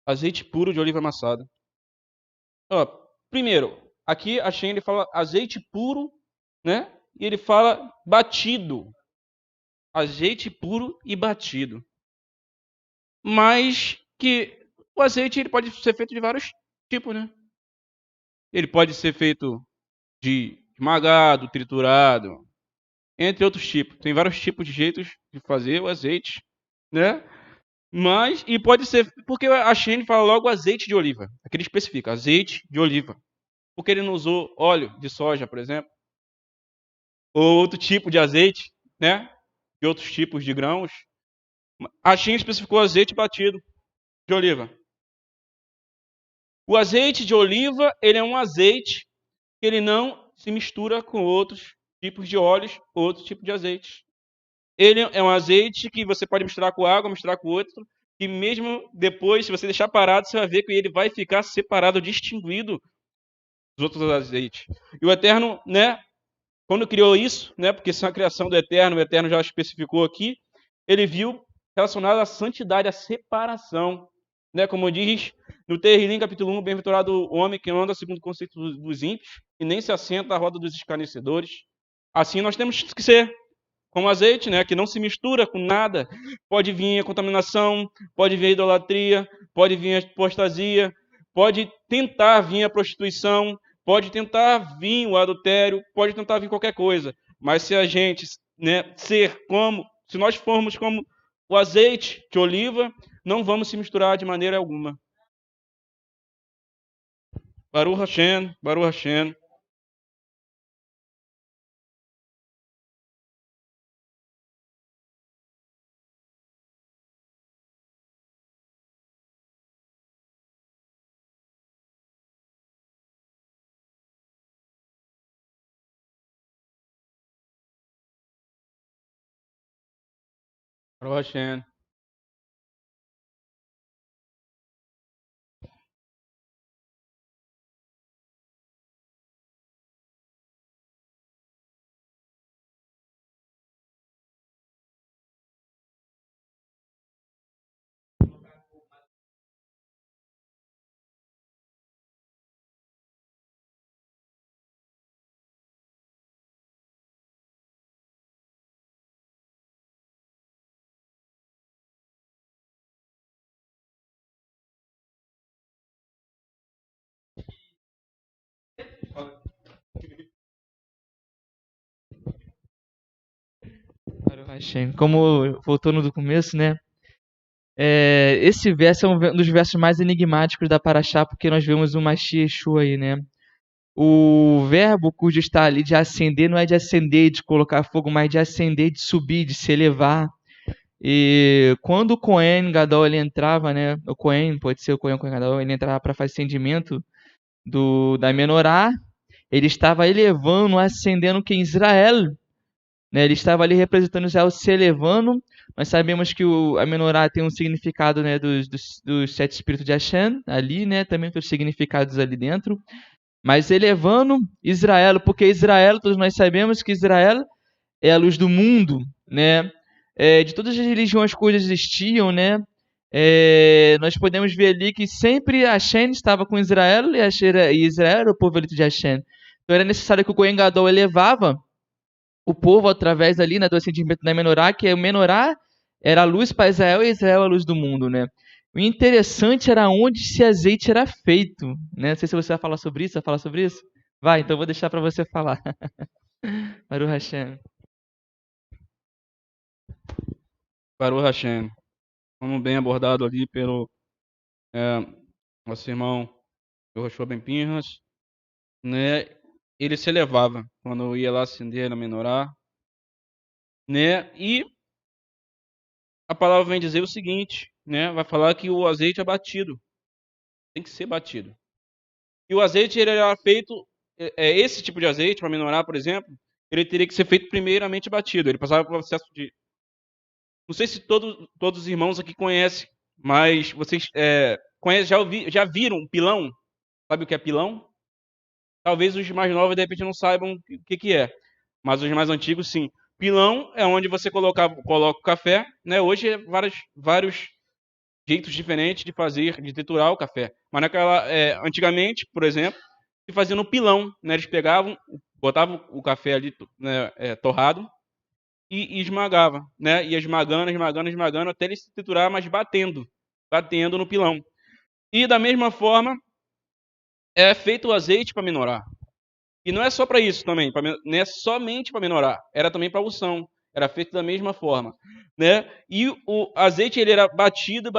Azeite puro de oliva amassada. Ó, primeiro, aqui a Shen ele fala azeite puro, né? E ele fala batido. Azeite puro e batido. Mas que o azeite ele pode ser feito de vários tipos, né? Ele pode ser feito de esmagado, triturado, entre outros tipos. Tem vários tipos de jeitos de fazer o azeite, né? Mas, e pode ser, porque a Shen fala logo azeite de oliva. Aqui ele especifica, azeite de oliva. Porque ele não usou óleo de soja, por exemplo. Ou outro tipo de azeite, né? De outros tipos de grãos. A Shen especificou azeite batido de oliva. O azeite de oliva, ele é um azeite que ele não se mistura com outros tipos de óleos, outro tipo de azeite. Ele é um azeite que você pode misturar com água, misturar com outro, e mesmo depois, se você deixar parado, você vai ver que ele vai ficar separado, distinguido dos outros azeites. E o Eterno, né, quando criou isso, né, porque isso é uma criação do Eterno, o Eterno já especificou aqui, ele viu relacionado à santidade, à separação. Né, como diz no Terrilim, capítulo 1, bem-aventurado o homem que anda segundo o conceito dos ímpios e nem se assenta à roda dos escarnecedores. Assim nós temos que ser como azeite, né, que não se mistura com nada. Pode vir a contaminação, pode vir a idolatria, pode vir a apostasia, pode tentar vir a prostituição, pode tentar vir o adultério, pode tentar vir qualquer coisa. Mas se a gente, né, se nós formos como o azeite de oliva, não vamos se misturar de maneira alguma. Baruch Hashem, Baruch Hashem. Baruch Hashem. Como voltando do começo, né? Esse verso é um dos versos mais enigmáticos da Paraxá, porque nós vemos o Mashiach Yeshua aí, né? O verbo cujo está ali de ascender não é de acender, de colocar fogo, mas de ascender, de subir, de se elevar. E quando o Cohen Gadol ele entrava, né? O Cohen, pode ser o Cohen Gadol, ele entrava para fazer acendimento da menorá, ele estava elevando, acendendo que em Israel, né? Ele estava ali representando Israel se elevando. Nós sabemos que a menorá tem um significado, né, dos 7 espíritos de Hashem ali, né? Também tem os significados ali dentro. Mas elevando Israel, porque Israel, todos nós sabemos que Israel é a luz do mundo, né? De todas as religiões coisas existiam, né? Nós podemos ver ali que sempre Hashem estava com Israel e Israel era o povo eleito de Hashem. Então era necessário que o Kohen Gadol elevava o povo através ali, né, do acendimento da menorá, que o menorá era a luz para Israel e Israel a luz do mundo, né? O interessante era onde esse azeite era feito, né? Não sei se você vai falar sobre isso, vai falar sobre isso? Vai, então eu vou deixar para você falar. Baruch Hashem. Baruch Hashem. Como bem abordado ali pelo nosso irmão Yoshua Ben Pinhas, né? Ele se elevava quando ia lá acender na menorá, né? E a palavra vem dizer o seguinte, né? Vai falar que o azeite é batido. Tem que ser batido. E o azeite, ele era feito, esse tipo de azeite, para menorá, por exemplo, ele teria que ser feito primeiramente batido. Ele passava pelo processo de... Não sei se todos os irmãos aqui conhecem, mas vocês conhecem, já viram um pilão? Sabe o que é pilão? Talvez os mais novos, de repente, não saibam o que é. Mas os mais antigos, sim. Pilão é onde você coloca o café, né? Hoje é vários jeitos diferentes de fazer, de triturar o café. Mas antigamente, por exemplo, se fazia no pilão, né? Eles botavam o café ali, né, torrado e esmagavam, né? Ia esmagando até ele se triturar, mas batendo no pilão. E da mesma forma é feito o azeite para menorá. E não é só para isso também, não é somente para menorá, era também para unção, era feito da mesma forma, né? E o azeite ele era batido,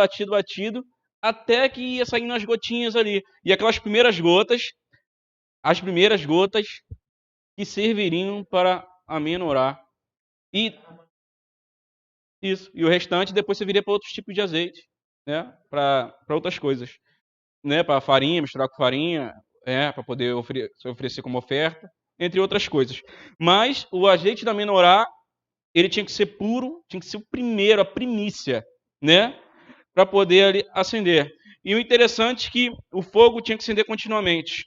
até que ia saindo as gotinhas ali. E aquelas primeiras gotas, as primeiras gotas que serviriam para a menorá. E isso, e o restante depois serviria para outros tipos de azeite, né? Para outras coisas, né? Para farinha, misturar com farinha, para poder oferecer como oferta, entre outras coisas. Mas o azeite da menorá, ele tinha que ser puro, tinha que ser o primeiro, a primícia, né? Para poder ali acender. E o interessante é que o fogo tinha que acender continuamente,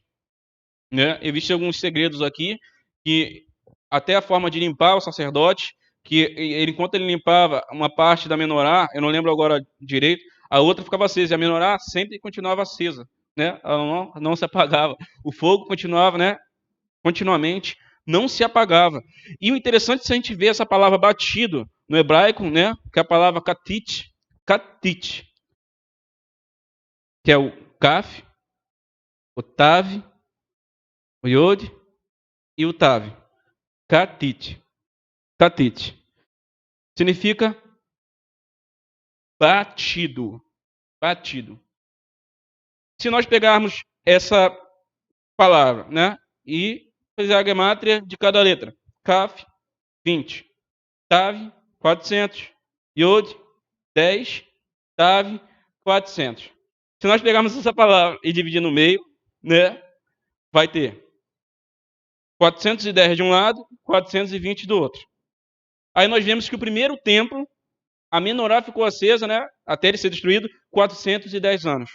né? Existem alguns segredos aqui, que até a forma de limpar o sacerdote, que ele, enquanto ele limpava uma parte da menorá, eu não lembro agora direito, a outra ficava acesa, e a menorá sempre continuava acesa, né? Ela não se apagava. O fogo continuava, né? Continuamente, não se apagava. E o interessante é se a gente vê essa palavra batido no hebraico, né? Que é a palavra katit, que é o kaf, o tav, o yod e o tav. Katit. Significa batido. Se nós pegarmos essa palavra, né? E fazer a gemátria de cada letra. Kaf, 20. Tav, 400. Yod, 10. Tav, 400. Se nós pegarmos essa palavra e dividir no meio, né? Vai ter 410 de um lado, 420 do outro. Aí nós vemos que o primeiro templo, a menorá ficou acesa, né? Até ele ser destruído, 410 anos.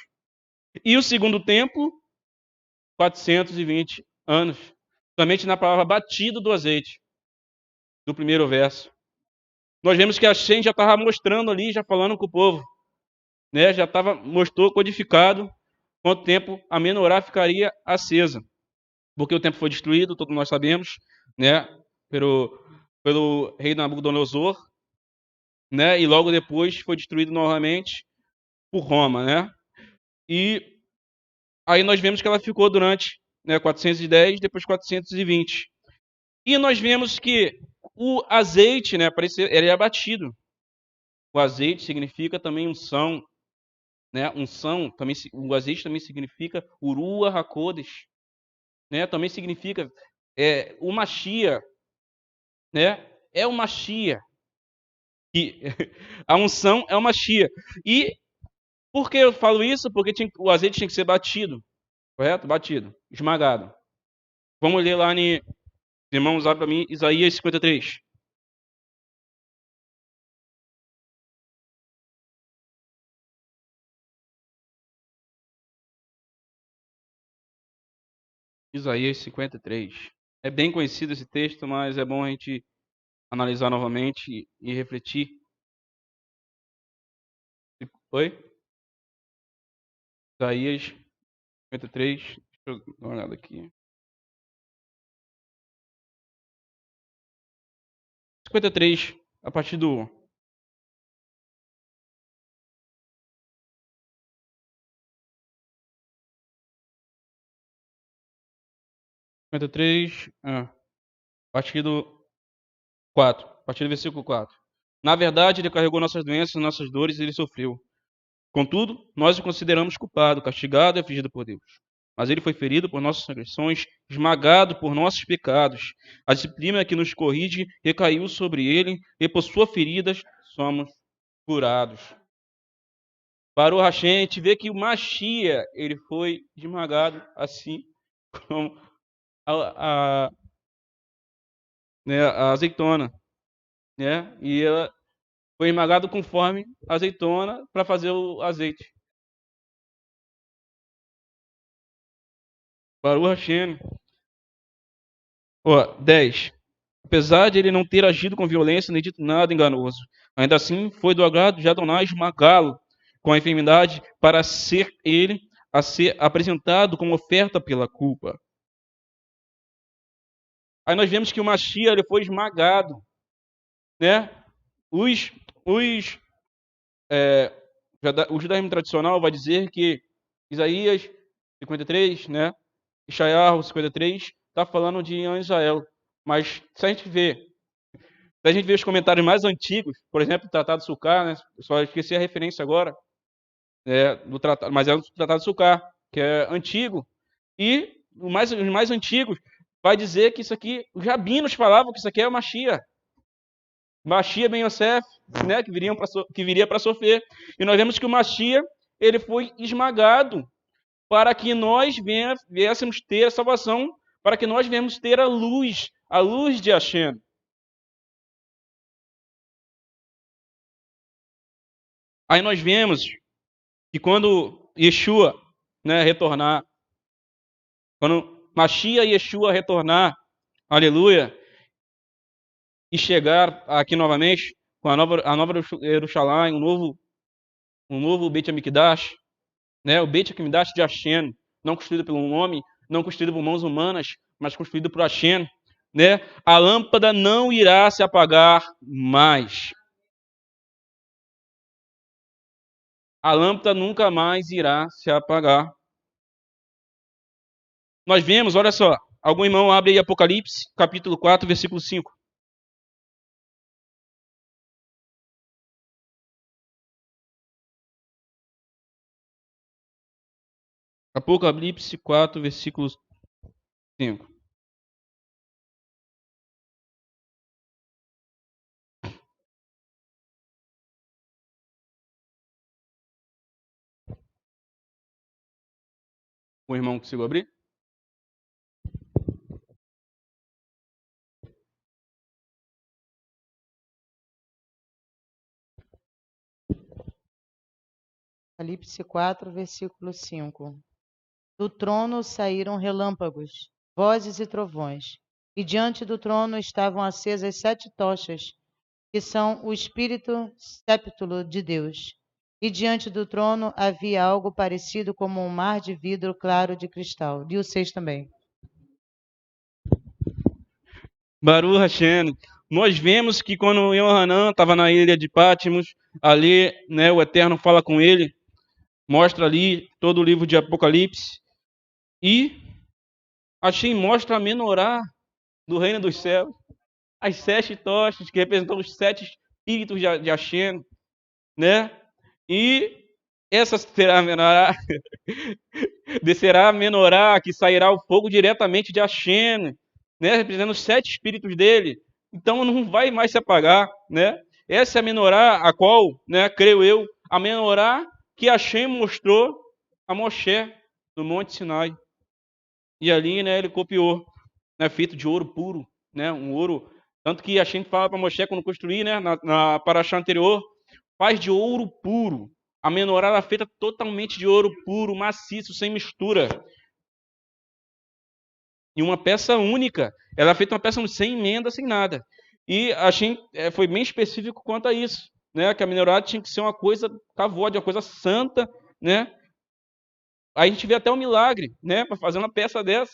E o segundo templo, 420 anos. Somente na palavra batido do azeite, do primeiro verso. Nós vemos que a Hashem já estava mostrando ali, já falando com o povo, né? Já mostrou codificado quanto tempo a menorá ficaria acesa. Porque o templo foi destruído, todos nós sabemos, né? Pelo rei Nabucodonosor, né? E logo depois foi destruído novamente por Roma, né? E aí nós vemos que ela ficou durante, né, 410, depois 420. E nós vemos que o azeite, né, ele é abatido. O azeite significa também unção, né? Unção, também, o azeite também significa Urua HaKodesh, né? Também significa o Mashiach, né? É o Mashiach. A unção é o Mashiach. E por que eu falo isso? Porque o azeite tinha que ser batido, correto? Batido, esmagado. Vamos ler lá, irmãos, lá para mim, Isaías 53. Isaías 53. É bem conhecido esse texto, mas é bom a gente analisar novamente e refletir. Oi? Isaías 53. Deixa eu dar uma olhada aqui. 53, a partir do 53, a partir do 4, a partir do versículo 4. Na verdade, ele carregou nossas doenças, nossas dores e ele sofreu. Contudo, nós o consideramos culpado, castigado e afligido por Deus. Mas ele foi ferido por nossas agressões, esmagado por nossos pecados. A disciplina que nos corrige recaiu sobre ele, e por suas feridas somos curados. Baruch Hashem, a gente vê que o Machia, ele foi esmagado assim como a azeitona, né? E ela foi esmagado conforme a azeitona para fazer o azeite. Baruch Hashem. 10. Apesar de ele não ter agido com violência nem dito nada enganoso, ainda assim foi do agrado de Adonai esmagá-lo com a enfermidade para ser ele a ser apresentado como oferta pela culpa. Aí nós vemos que o Machia ele foi esmagado, né? O judaísmo tradicional vai dizer que Isaías 53, né? Ishayahu 53 está falando de Israel, mas se a gente vê os comentários mais antigos, por exemplo, o Tratado de Sukkah, né? Eu só esqueci a referência agora, do tratado, mas é o Tratado de Sukkah, que é antigo, e os mais antigos vai dizer que isso aqui, os rabinos falavam que isso aqui é o Mashiach. Mashiach ben Yosef, né, que viria para sofrer. E nós vemos que o Mashiach, ele foi esmagado para que nós viéssemos ter a salvação, para que nós viéssemos ter a luz de Hashem. Aí nós vemos que quando Yeshua, né, retornar, quando Mashiach e Yeshua retornar, aleluia, e chegar aqui novamente com a nova Jerusalém, um novo Beit HaMikdash, né, o Beit HaMikdash de Hashem, não construído pelo homem, não construído por mãos humanas, mas construído por Hashem, né? A lâmpada não irá se apagar mais. A lâmpada nunca mais irá se apagar. Nós vemos, olha só, algum irmão abre aí Apocalipse, capítulo 4, versículo 5. Apocalipse 4, versículo 5. O irmão conseguiu abrir? Apocalipse 4, versículo 5. Do trono saíram relâmpagos, vozes e trovões, e diante do trono estavam acesas 7 tochas, que são o Espírito Séptulo de Deus. E diante do trono havia algo parecido como um mar de vidro claro de cristal. E o 6 também. Baruch Hashem. Nós vemos que quando Yohanan estava na ilha de Patmos, ali, né, o Eterno fala com ele, mostra ali todo o livro de Apocalipse, e Hashem mostra a menorá do reino dos céus, as 7 tochas que representam os 7 espíritos de Hashem, né? E essa será a menorá, descerá a menorá, que sairá o fogo diretamente de Hashem, né? Representando os 7 espíritos dele. Então não vai mais se apagar, né? Essa é a menorá, a qual, né, creio eu, a menorá que Hashem mostrou a Moshe no Monte Sinai. E ali, né, ele copiou, né, feito de ouro puro, né, um ouro, tanto que Hashem fala para Moshe quando construir, né, na paraxá anterior, faz de ouro puro. A menorá era feita totalmente de ouro puro, maciço, sem mistura. em uma peça única. Ela é feita uma peça sem emenda, sem nada. E achei, foi bem específico quanto a isso, né? Que a menorá tinha que ser uma coisa kavod, uma coisa santa, né? Aí a gente vê até um milagre, né? Para fazer uma peça dessa.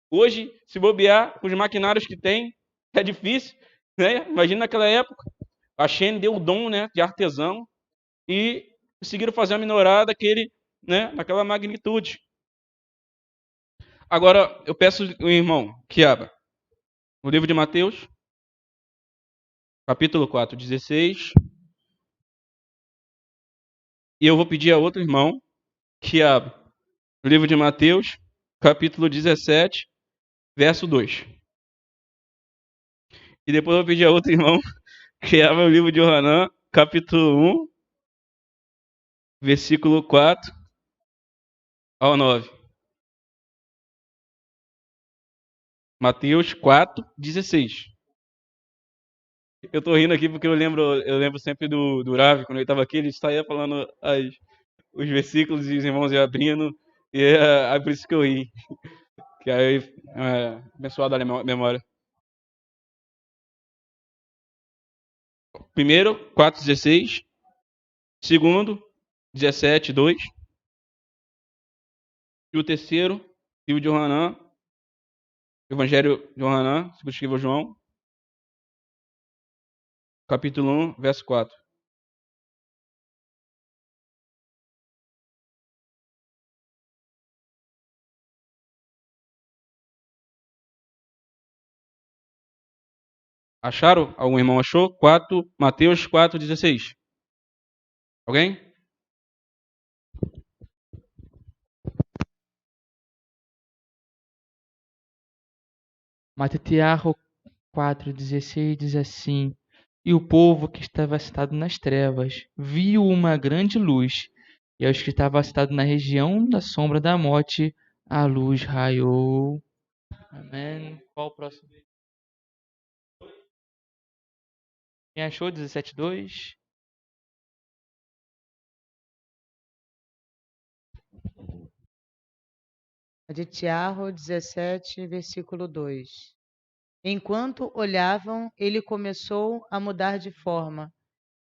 Hoje, se bobear com os maquinários que tem, é difícil, né? Imagina naquela época. A Shen deu o dom, né, de artesão e conseguiram fazer a menorá daquele, né, naquela magnitude. Agora, eu peço o irmão que abra o livro de Mateus, capítulo 4, 16. E eu vou pedir a outro irmão que abra o livro de Mateus, capítulo 17, verso 2. E depois eu vou pedir a outro irmão que abra o livro de Yohanan, capítulo 1, versículo 4 ao 9. Mateus 4, 16. Eu tô rindo aqui porque eu lembro sempre do Ravi, quando ele estava aqui, ele saía falando os versículos e os irmãos iam abrindo, e é por isso que eu ri. Que aí, abençoado a memória. Primeiro, 4,16. Segundo, 17,2. E o terceiro, livro de Yohanan, Evangelho de Yohanan, segundo escreveu João, capítulo 1, verso 4. Acharam? Algum irmão achou? Mateus 4,16. Alguém? Mateus 4,16 diz assim: E o povo que estava assentado nas trevas viu uma grande luz, e aos que estavam assentados na região da sombra da morte, a luz raiou. Amém. Qual o próximo? Quem achou 17,2? De Tiago 17, versículo 2. Enquanto olhavam, ele começou a mudar de forma.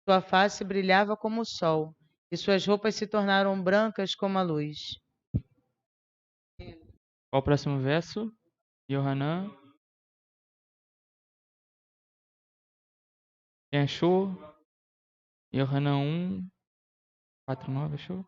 Sua face brilhava como o sol, e suas roupas se tornaram brancas como a luz. Qual o próximo verso? Yohanan. Quem achou? Yohanan 1, 4, 9, achou?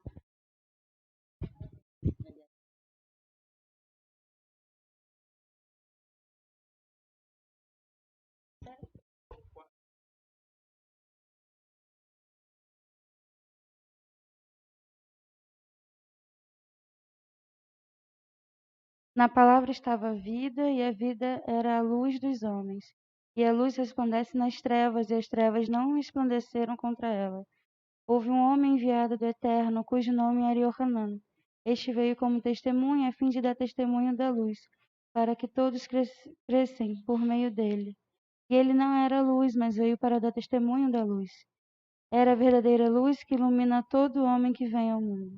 Na palavra estava a vida, e a vida era a luz dos homens. E a luz resplandece nas trevas, e as trevas não resplandeceram contra ela. Houve um homem enviado do Eterno, cujo nome era Yohanan. Este veio como testemunha, a fim de dar testemunho da luz, para que todos crescem por meio dele. E ele não era luz, mas veio para dar testemunho da luz. Era a verdadeira luz que ilumina todo homem que vem ao mundo.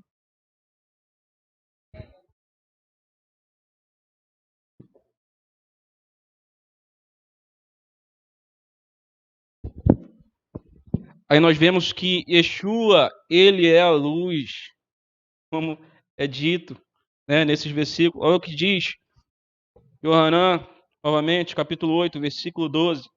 Aí nós vemos que Yeshua, ele é a luz, como é dito, né, nesses versículos. Olha o que diz Yohanan, novamente, capítulo 8, versículo 12.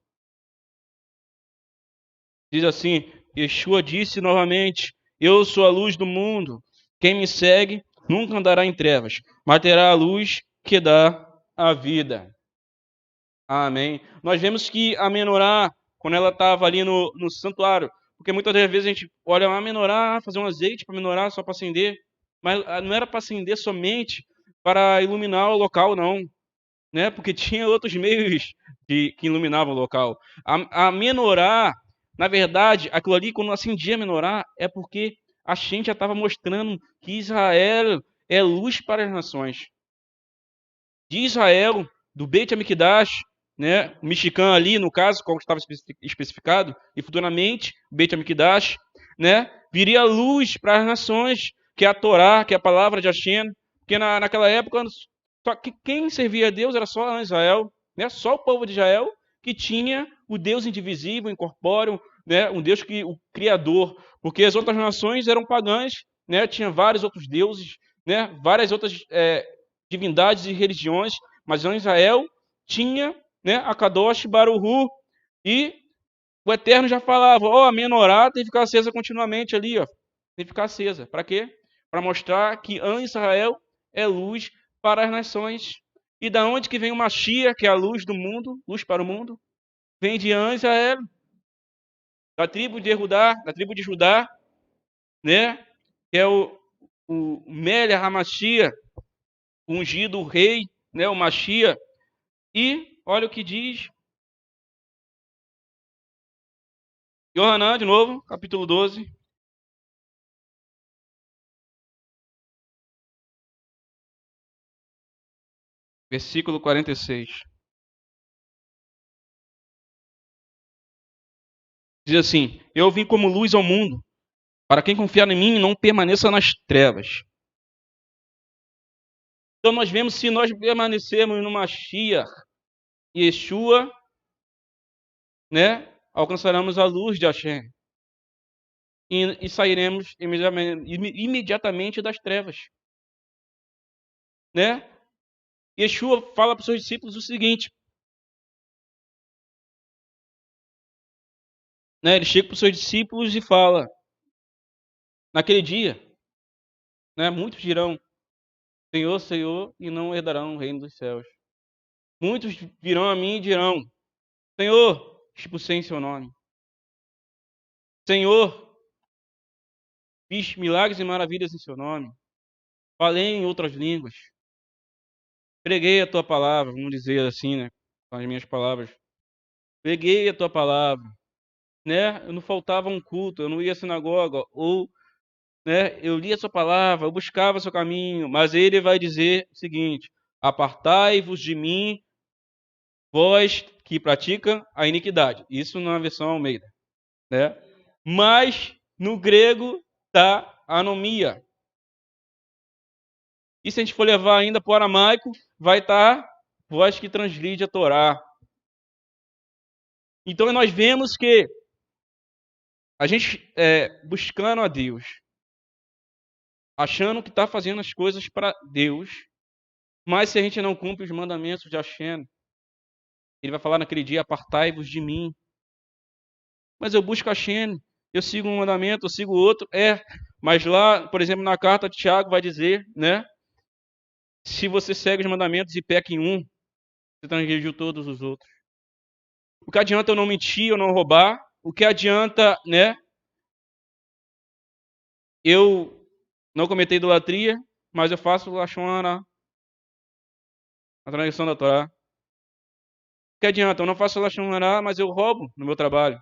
Diz assim: Yeshua disse novamente: Eu sou a luz do mundo. Quem me segue nunca andará em trevas, mas terá a luz que dá a vida. Amém. Nós vemos que a menorá, quando ela estava ali no santuário, porque muitas das vezes a gente olha a menorá, fazer um azeite para menorá, só para acender, mas não era para acender somente para iluminar o local, não, né? Porque tinha outros meios que iluminavam o local. A menorá, na verdade, aquilo ali, quando acendia a menorá, é porque a gente já estava mostrando que Israel é luz para as nações. De Israel, do Beit HaMikdash, né, o Mishkan ali, no caso, como estava especificado, e futuramente, Beit HaMikdash, né, viria a luz para as nações, que é a Torá, que é a palavra de Hashem, porque naquela época Só que quem servia a Deus era só Israel, né? Só o povo de Israel que tinha o Deus indivisível, incorpóreo, né? Um Deus que o Criador, porque as outras nações eram pagãs, né? Tinha vários outros deuses, né? Várias outras divindades e religiões, mas Israel tinha, né? A Kadosh Baruhu, e o Eterno já falava, a menorá tem que ficar acesa continuamente ali, ó. Tem que ficar acesa. Para quê? Para mostrar que Israel é luz para as nações. E da onde que vem o Mashiach, que é a luz do mundo, luz para o mundo? Vem de Israel, da tribo de Judá, né? Que é o Melech HaMashiach, o ungido, o rei, né? O Mashiach. E olha o que diz Yohanan, de novo, capítulo 12. Versículo 46. Diz assim: eu vim como luz ao mundo, para quem confiar em mim não permaneça nas trevas. Então nós vemos, se nós permanecermos no Mashiach, Yeshua, né, alcançaremos a luz de Hashem. E sairemos imediatamente das trevas. Né? Yeshua fala para os seus discípulos o seguinte. Né, ele chega para os seus discípulos e fala, naquele dia, né, muitos dirão, Senhor, Senhor, e não herdarão o reino dos céus. Muitos virão a mim e dirão, Senhor, expulsei em seu nome. Senhor, fiz milagres e maravilhas em seu nome. Falei em outras línguas. Preguei a tua palavra, vamos dizer assim, né, com as minhas palavras. Preguei a tua palavra. Né? Eu não faltava um culto, eu não ia à sinagoga, ou, né, eu lia a sua palavra, eu buscava o seu caminho, mas ele vai dizer o seguinte: apartai-vos de mim, vós que praticam a iniquidade. Isso na versão Almeida, né? Mas no grego está anomia. E se a gente for levar ainda para o aramaico, vai estar vós que transgride a Torá. Então nós vemos que a gente buscando a Deus, achando que está fazendo as coisas para Deus, mas se a gente não cumpre os mandamentos de Hashem, ele vai falar naquele dia, apartai-vos de mim. Mas eu busco Hashem, eu sigo um mandamento, eu sigo outro, mas lá, por exemplo, na carta de Tiago vai dizer, né, se você segue os mandamentos e peca em um, você transgrediu todos os outros. O que adianta eu não mentir, eu não roubar? O que adianta, né, eu não cometer idolatria, mas eu faço lashon hara, a transgressão da Torá? O que adianta? Eu não faço lashon hara, mas eu roubo no meu trabalho.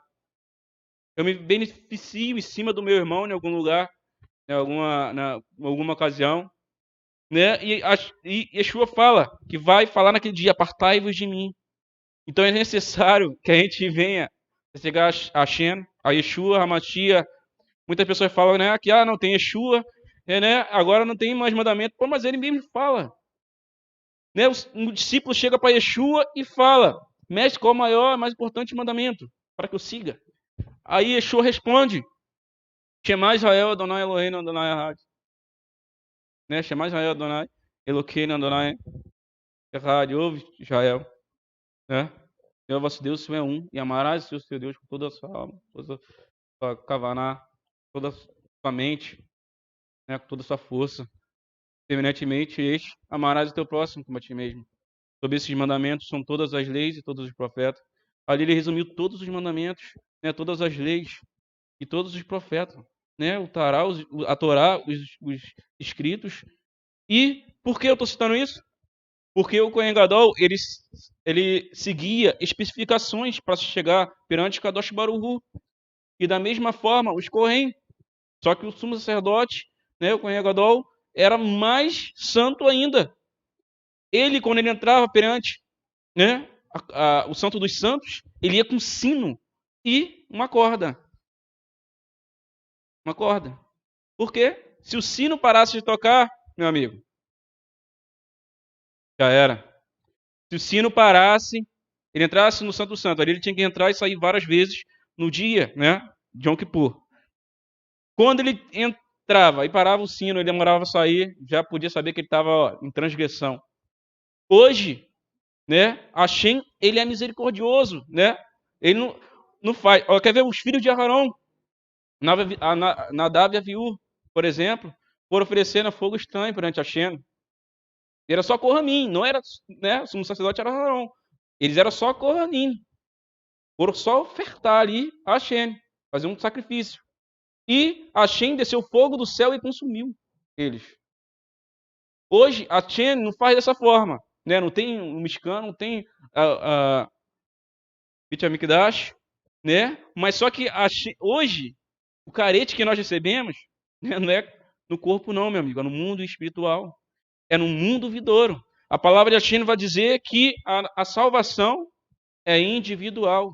Eu me beneficio em cima do meu irmão em algum lugar, em alguma ocasião. Né? E Yeshua fala que vai falar naquele dia, apartai-vos de mim. Então é necessário que a gente venha chegar a Hashem, a Yeshua, a Mashiach. Muitas pessoas falam, né, que não tem Yeshua, né, agora não tem mais mandamento. Pô, mas ele mesmo fala. Né, o discípulo chega para Yeshua e fala, mestre, qual é o maior, mais importante mandamento para que eu siga? Aí Yeshua responde, Shema Israel, Adonai Eloheinu, Adonai Ahad. Né, Shema Israel, Adonai Eloheinu, Adonai Ahad. Ouve, Israel. Né? Eu, vosso Deus, o Senhor é um, e amarás o seu Deus com toda a sua alma, toda a sua kavaná, toda a sua mente, né, com toda a sua força. Semelhantemente, amarás o teu próximo como a ti mesmo. Sobre esses mandamentos são todas as leis e todos os profetas. Ali ele resumiu todos os mandamentos, né, todas as leis e todos os profetas. Né, a Torá, os escritos. E por que eu estou citando isso? Porque o Kohen Gadol, ele seguia especificações para chegar perante Kadosh Baruhu. E da mesma forma, os Kohen. Só que o sumo sacerdote, né, o Kohen Gadol, era mais santo ainda. Ele, quando ele entrava perante, né, o Santo dos Santos, ele ia com sino e uma corda. Uma corda. Por quê? Se o sino parasse de tocar, meu amigo, Já era. Se o sino parasse, ele entrasse no Santo Santo, ali ele tinha que entrar e sair várias vezes no dia, né, de Yom Kippur. Quando ele entrava e parava o sino, ele demorava a sair, já podia saber que ele estava em transgressão. Hoje, né, Hashem, ele é misericordioso, né? Ele não faz. Ó, quer ver os filhos de Aarão? Nadab e Aviú, por exemplo, foram oferecendo fogo estranho perante Hashem. Era só Kohanim, não era, né? O sumo sacerdote era Aarão. Eles eram só Kohanim. Foram só ofertar ali a Hashem, fazer um sacrifício. E Hashem desceu fogo do céu e consumiu eles. Hoje, a Hashem não faz dessa forma, né? Não tem um Mishkan, não tem a Beit HaMikdash, né? Mas só que hoje, o carete que nós recebemos, né, não é no corpo não, meu amigo, é no mundo espiritual. É no mundo vindouro. A palavra de Hashem vai dizer que a salvação é individual.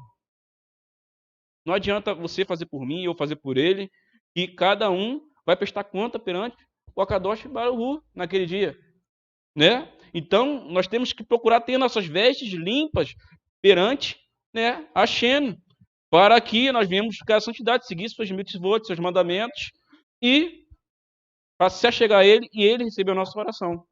Não adianta você fazer por mim ou fazer por ele, que cada um vai prestar conta perante o Akadosh Baruch Hu naquele dia, né? Então, nós temos que procurar ter nossas vestes limpas perante, né, Hashem, para que nós venhamos buscar a santidade, seguir suas mitzvot, seus mandamentos, e para se chegar a ele e ele receber a nossa oração.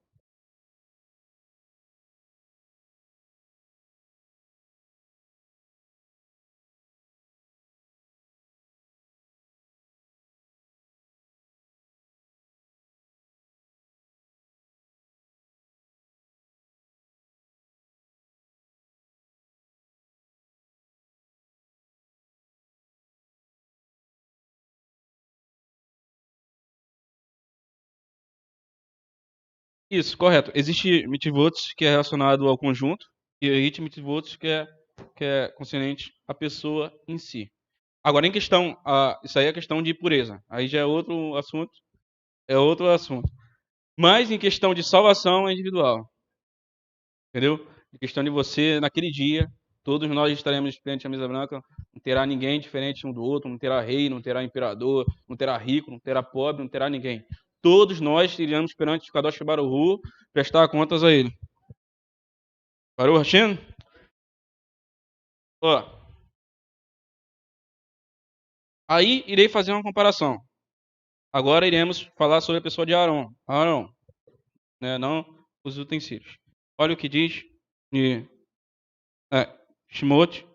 Isso, correto. Existe mitzvot que é relacionado ao conjunto e existe mitzvot que é concernente à pessoa em si. Agora, em questão, isso aí é questão de pureza. Aí já é outro assunto. É outro assunto. Mas em questão de salvação é individual. Entendeu? Em questão de você, naquele dia, todos nós estaremos perante a mesa branca. Não terá ninguém diferente um do outro. Não terá rei, não terá imperador, não terá rico, não terá pobre, não terá ninguém. Todos nós iremos perante o Kadosh Baruch Hu prestar contas a ele. Baruch Hashem? Ó. Aí irei fazer uma comparação. Agora iremos falar sobre a pessoa de Arão. Arão, né, não os utensílios. Olha o que diz Shemot,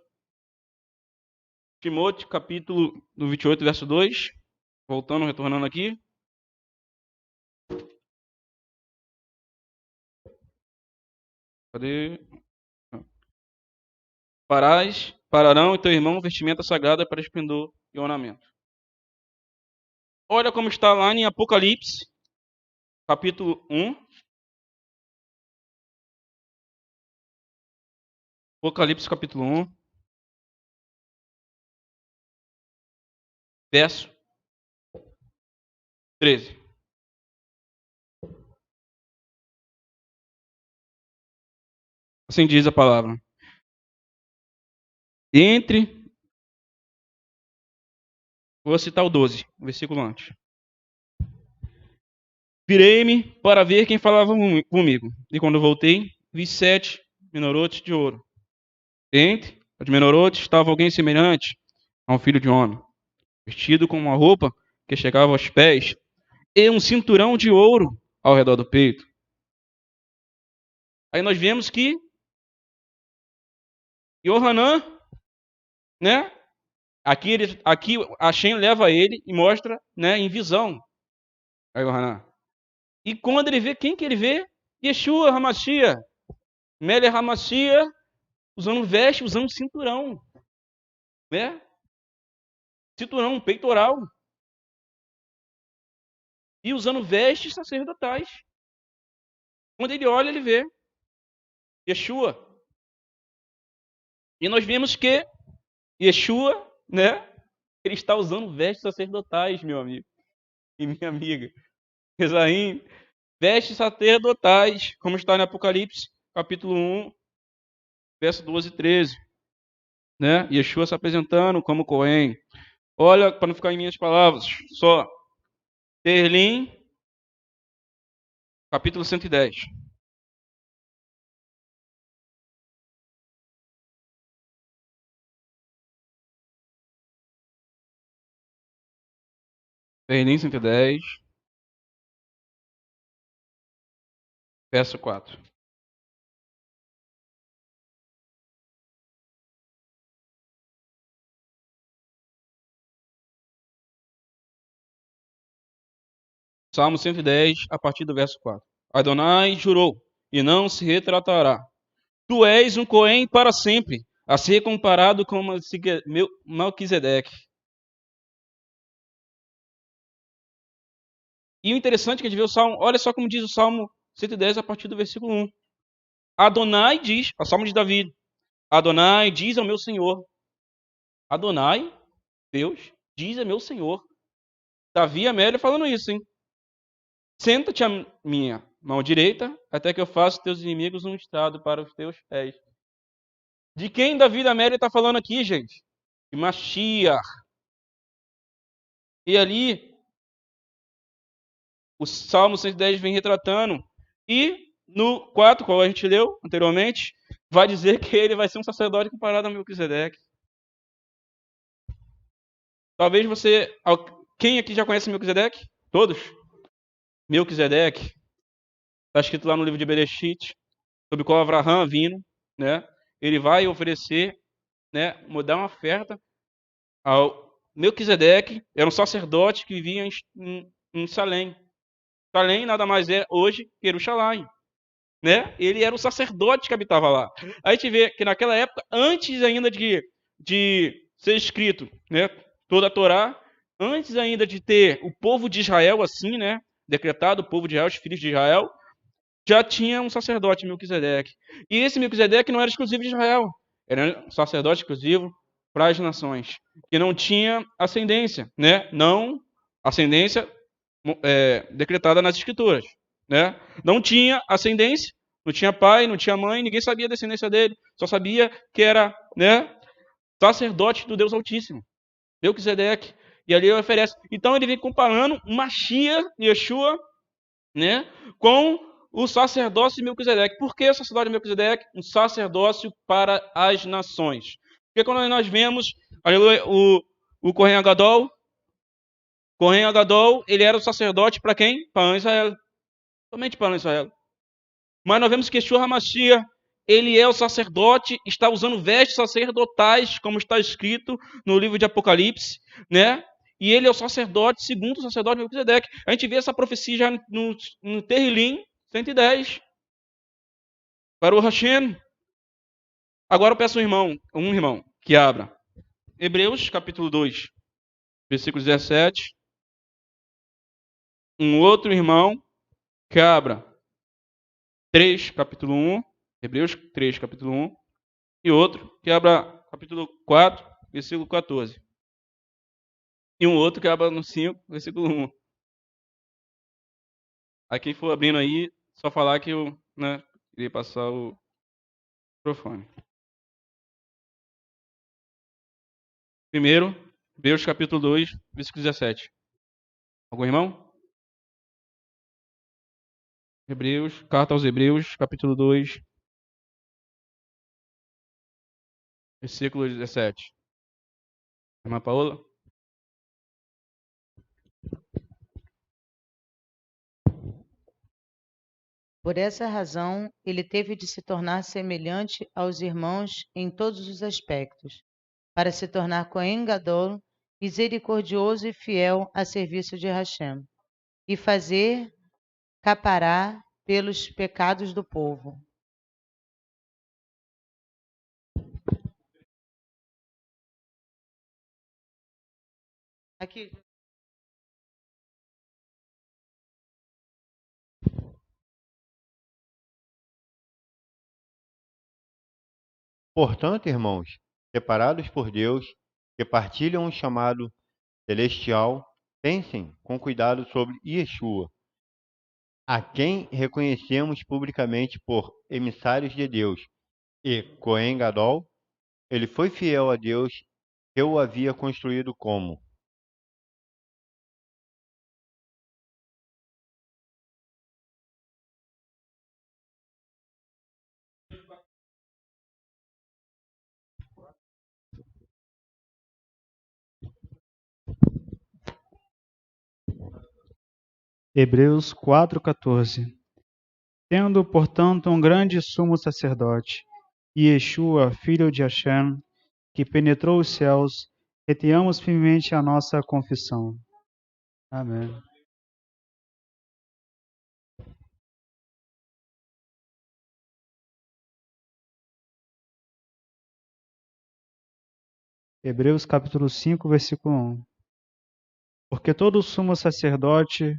capítulo 28, verso 2. Voltando, retornando aqui. Cadê? Pararão e teu irmão vestimenta sagrada para esplendor e ornamento. Olha como está lá em Apocalipse, capítulo 1. Apocalipse, capítulo 1. Verso 13. Assim diz a palavra. Vou citar o 12, o versículo antes. Virei-me para ver quem falava comigo. E quando voltei, vi 7 menorotes de ouro. Entre os menorotes estava alguém semelhante a um filho de homem, vestido com uma roupa que chegava aos pés e um cinturão de ouro ao redor do peito. Aí nós vemos que Yohanan, né? Aqui Hashem leva ele e mostra, né, em visão a Yohanan. E quando ele vê, quem que ele vê? Yeshua HaMashiach, Melech HaMashiach, usando veste, usando cinturão, né? Cinturão, peitoral. E usando vestes sacerdotais. Quando ele olha, ele vê Yeshua. E nós vemos que Yeshua, né? Ele está usando vestes sacerdotais, meu amigo e minha amiga. Esaim, vestes sacerdotais, como está no Apocalipse, capítulo 1, verso 12 e 13. Né? Yeshua se apresentando como Cohen. Olha, para não ficar em minhas palavras, só. Terlim, capítulo 110. Berlim 110, verso 4. Salmo 110, a partir do verso 4. Adonai jurou, e não se retratará. Tu és um Cohen para sempre, a ser comparado com Melquisedeque. E o interessante é que a gente vê o Salmo, olha só como diz o Salmo 110, a partir do versículo 1. Adonai diz, o Salmo de Davi, Adonai diz ao meu Senhor. Adonai, Deus, diz ao meu Senhor. Davi e Amélia falando isso, hein? Senta-te à minha mão direita, até que eu faça teus inimigos um estrado para os teus pés. De quem Davi e Amélia está falando aqui, gente? De Mashiach. E ali, o Salmo 110 vem retratando. E no 4, qual a gente leu anteriormente, vai dizer que ele vai ser um sacerdote comparado a Melquisedeque. Talvez você... Quem aqui já conhece Melquisedeque? Todos? Melquisedeque. Está escrito lá no livro de Bereshit, sobre qual Avraham vindo, né? Ele vai oferecer, né, dar uma oferta ao Melquisedeque. Era um sacerdote que vivia em Salém. Salém nada mais é hoje que Jerusalém, né? Ele era o sacerdote que habitava lá. Aí a gente vê que naquela época, antes ainda de ser escrito, né, toda a Torá, antes ainda de ter o povo de Israel assim, né, decretado o povo de Israel, os filhos de Israel, já tinha um sacerdote, Melquisedeque. E esse Melquisedeque não era exclusivo de Israel, era um sacerdote exclusivo para as nações, que não tinha ascendência, né? Não ascendência decretada nas escrituras, né? Não tinha ascendência, não tinha pai, não tinha mãe, ninguém sabia a descendência dele, só sabia que era, né, sacerdote do Deus Altíssimo, Melquisedeque. E ali ele oferece. Então ele vem comparando Mashiach, Yeshua, né, com o sacerdócio de Melquisedeque. Por que o sacerdócio de Melquisedeque? Um sacerdócio para as nações. Porque quando nós vemos, aleluia, o Kohen Gadol, ele era o sacerdote para quem? Para Israel. Somente para Israel. Mas nós vemos que Yeshua HaMashiach, ele é o sacerdote, está usando vestes sacerdotais, como está escrito no livro de Apocalipse, né? E ele é o sacerdote, segundo o sacerdote Melquisedeque. A gente vê essa profecia já no Terrilim 110. Para o Hashem. Agora eu peço um irmão, que abra Hebreus capítulo 2, versículo 17. Um outro irmão que abra 3, capítulo 1. Hebreus 3, capítulo 1. E outro que abra capítulo 4, versículo 14. E um outro que abra no 5, versículo 1. Aí quem for abrindo aí, só falar que eu, né, queria passar o microfone. Primeiro, Hebreus capítulo 2, versículo 17. Algum irmão? Hebreus, carta aos Hebreus, capítulo 2, versículo 17. Irmã Paola? Por essa razão, ele teve de se tornar semelhante aos irmãos em todos os aspectos, para se tornar Cohen Gadol, misericordioso e fiel a serviço de Hashem, e fazer capará pelos pecados do povo. Aqui. Portanto, irmãos, separados por Deus, que partilham o chamado celestial, pensem com cuidado sobre Yeshua, a quem reconhecemos publicamente por emissários de Deus, e Cohen Gadol, ele foi fiel a Deus que o havia construído como Hebreus 4,14. Tendo, portanto, um grande sumo sacerdote, Yeshua, filho de Hashem, que penetrou os céus, retenhamos firmemente a nossa confissão. Amém. Hebreus capítulo 5, versículo 1. Porque todo sumo sacerdote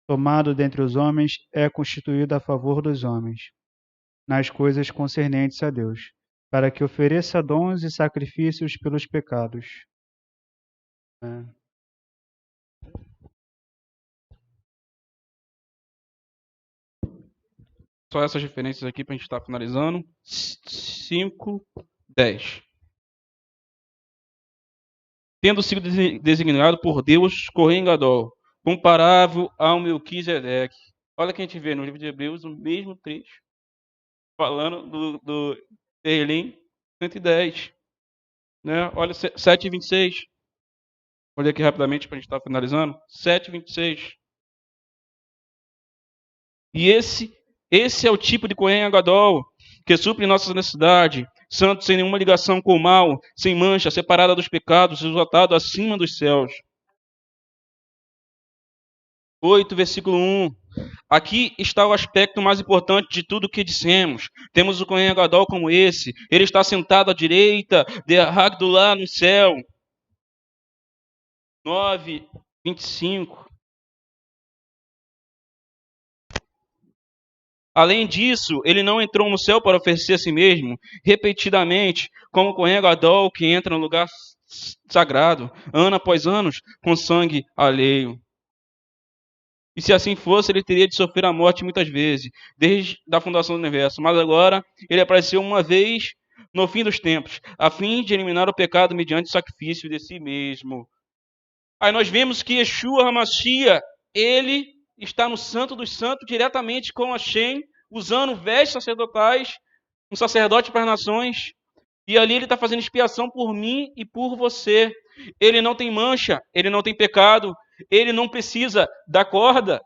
tomado dentre os homens é constituído a favor dos homens, nas coisas concernentes a Deus, para que ofereça dons e sacrifícios pelos pecados. Amém. Só essas referências aqui para a gente estar finalizando. 5, 10. Tendo sido designado por Deus Kohen Gadol, comparável ao Melquisedeque. Olha que a gente vê no livro de Hebreus o mesmo trecho, falando do Terlim 110. Né? Olha 7:26. Olha aqui rapidamente para a gente estar finalizando. 7:26. E esse é o tipo de Kohen Gadol que supre nossa necessidade, santo, sem nenhuma ligação com o mal, sem mancha, separada dos pecados, exaltado acima dos céus. 8, versículo 1. Aqui está o aspecto mais importante de tudo o que dissemos. Temos o Kohen Gadol como esse. Ele está sentado à direita de Hagdulá no céu. 9, 25. Além disso, ele não entrou no céu para oferecer a si mesmo, repetidamente, como o Kohen Gadol que entra no lugar sagrado, ano após ano, com sangue alheio. E se assim fosse, ele teria de sofrer a morte muitas vezes, desde a fundação do universo. Mas agora, ele apareceu uma vez no fim dos tempos, a fim de eliminar o pecado mediante o sacrifício de si mesmo. Aí nós vemos que Yeshua HaMashiach, ele está no Santo dos Santos, diretamente com Hashem, usando vestes sacerdotais, um sacerdote para as nações. E ali ele está fazendo expiação por mim e por você. Ele não tem mancha, ele não tem pecado, ele não precisa da corda,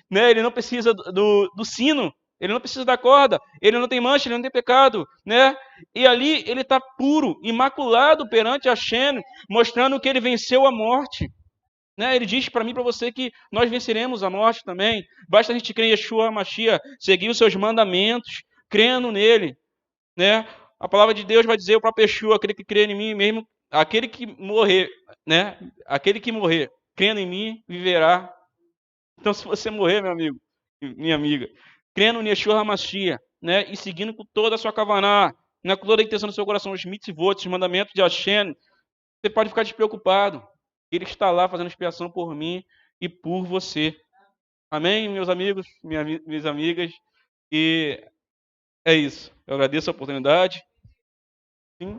né? Ele não precisa do sino, ele não precisa da corda, ele não tem mancha, ele não tem pecado, né? E ali ele está puro, imaculado perante Hashem, mostrando que ele venceu a morte. Né? Ele diz para mim e para você que nós venceremos a morte também. Basta a gente crer em Yeshua HaMashiach, seguir os seus mandamentos, crendo nele. Né? A palavra de Deus vai dizer, o próprio Yeshua, aquele que crê em mim mesmo, aquele que morrer, né? Aquele que morrer, crendo em mim, viverá. Então, se você morrer, meu amigo, minha amiga, crendo em Yeshua HaMashiach, né? E seguindo com toda a sua kavaná, né? Com toda a intenção do seu coração, os mitzvot, os mandamentos de Hashem, você pode ficar despreocupado. Ele está lá fazendo expiação por mim e por você. Amém, meus amigos, minhas amigas? E é isso. Eu agradeço a oportunidade. Sim.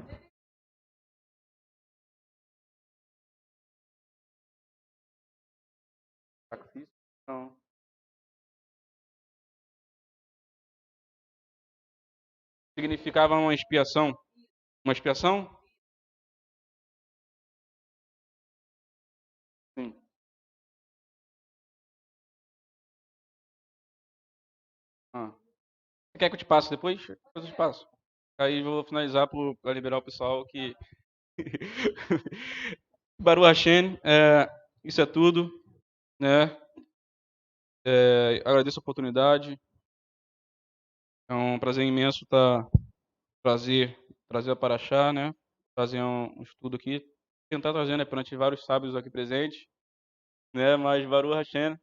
Não. Significava uma expiação? Uma expiação? Sim. Você quer que eu te passe depois? Depois eu te passo. Aí eu vou finalizar para liberar o pessoal que... Baruch Hashem, isso é tudo, né? Agradeço a oportunidade. É um prazer imenso trazer a Paraxá, né? Trazer um estudo aqui, tentar trazer, né, perante vários sábios aqui presentes, né? Mas Baruch Hashem,